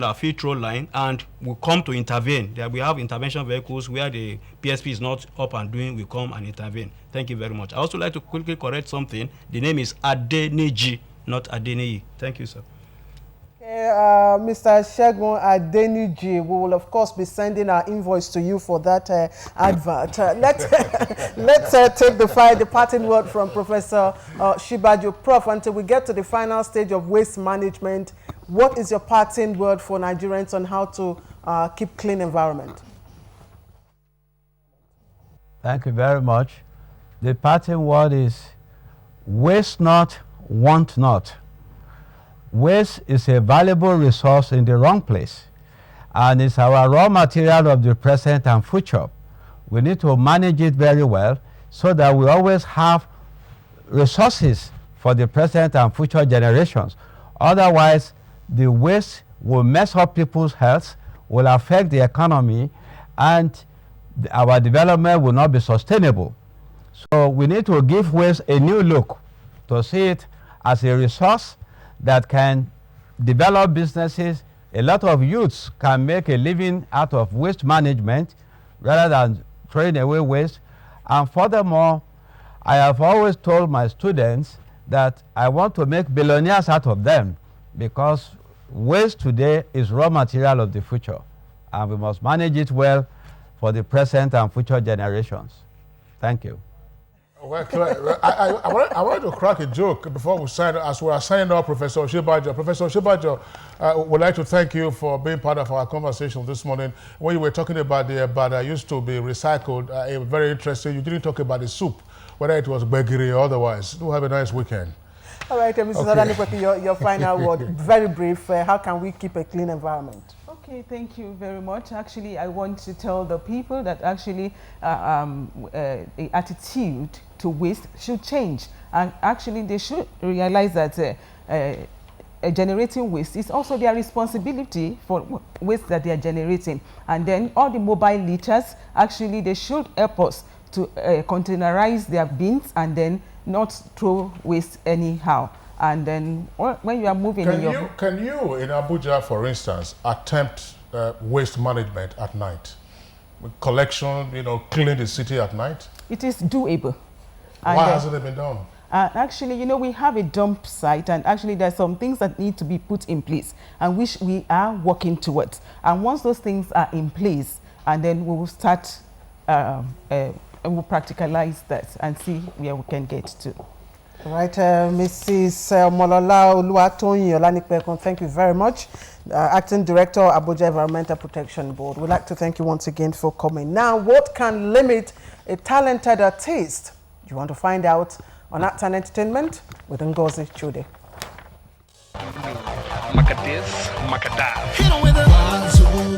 our field road line, and we'll come to intervene. We have intervention vehicles where the PSP is not up and doing, we come and intervene. Thank you very much. I also like to quickly correct something. The name is Adeniji, not Adeniyi. Thank you, sir. Mr. Shegun Adeniji, we will of course be sending our invoice to you for that advert. Let's take the parting word from Professor Shibaju. Prof, until we get to the final stage of waste management, what is your parting word for Nigerians on how to keep clean environment? Thank you very much. The parting word is waste not, want not. Waste is a valuable resource in the wrong place, and it's our raw material of the present and future. We need to manage it very well so that we always have resources for the present and future generations. Otherwise, the waste will mess up people's health, will affect the economy, and our development will not be sustainable. So we need to give waste a new look, to see it as a resource that can develop businesses. A lot of youths can make a living out of waste management rather than throwing away waste. And furthermore, I have always told my students that I want to make billionaires out of them, because waste today is raw material of the future, and we must manage it well for the present and future generations. Thank you. Well, I wanted to crack a joke before we sign, as we are signing off, Professor Oshibajo. Professor Oshibajo, would like to thank you for being part of our conversation this morning. When you were talking about the that used to be recycled, very interesting. You didn't talk about the soup, whether it was begiri or otherwise. Do have a nice weekend. All right, Mrs. Adanipoti, your final word, very brief. How can we keep a clean environment? Okay, thank you very much. Actually, I want to tell the people that actually the attitude to waste should change. And actually, they should realize that generating waste is also their responsibility for waste that they are generating. And then all the mobile litters, actually, they should help us to containerize their bins and then not throw waste anyhow. And then when you are moving can you in Abuja, for instance, attempt waste management at night? With collection, cleaning the city at night? It is doable. Why hasn't it been done? Actually, we have a dump site, and actually there's some things that need to be put in place and which we are working towards. And once those things are in place, and then we will start, we'll practicalize that and see where we can get to. Right, Mrs. Molola Oluwatoyin Olanipekun, thank you very much. Acting Director, Abuja Environmental Protection Board. We'd like to thank you once again for coming. Now, what can limit a talented artist? You want to find out on Arts and Entertainment with Ngozi Chude. Makadis, Makada.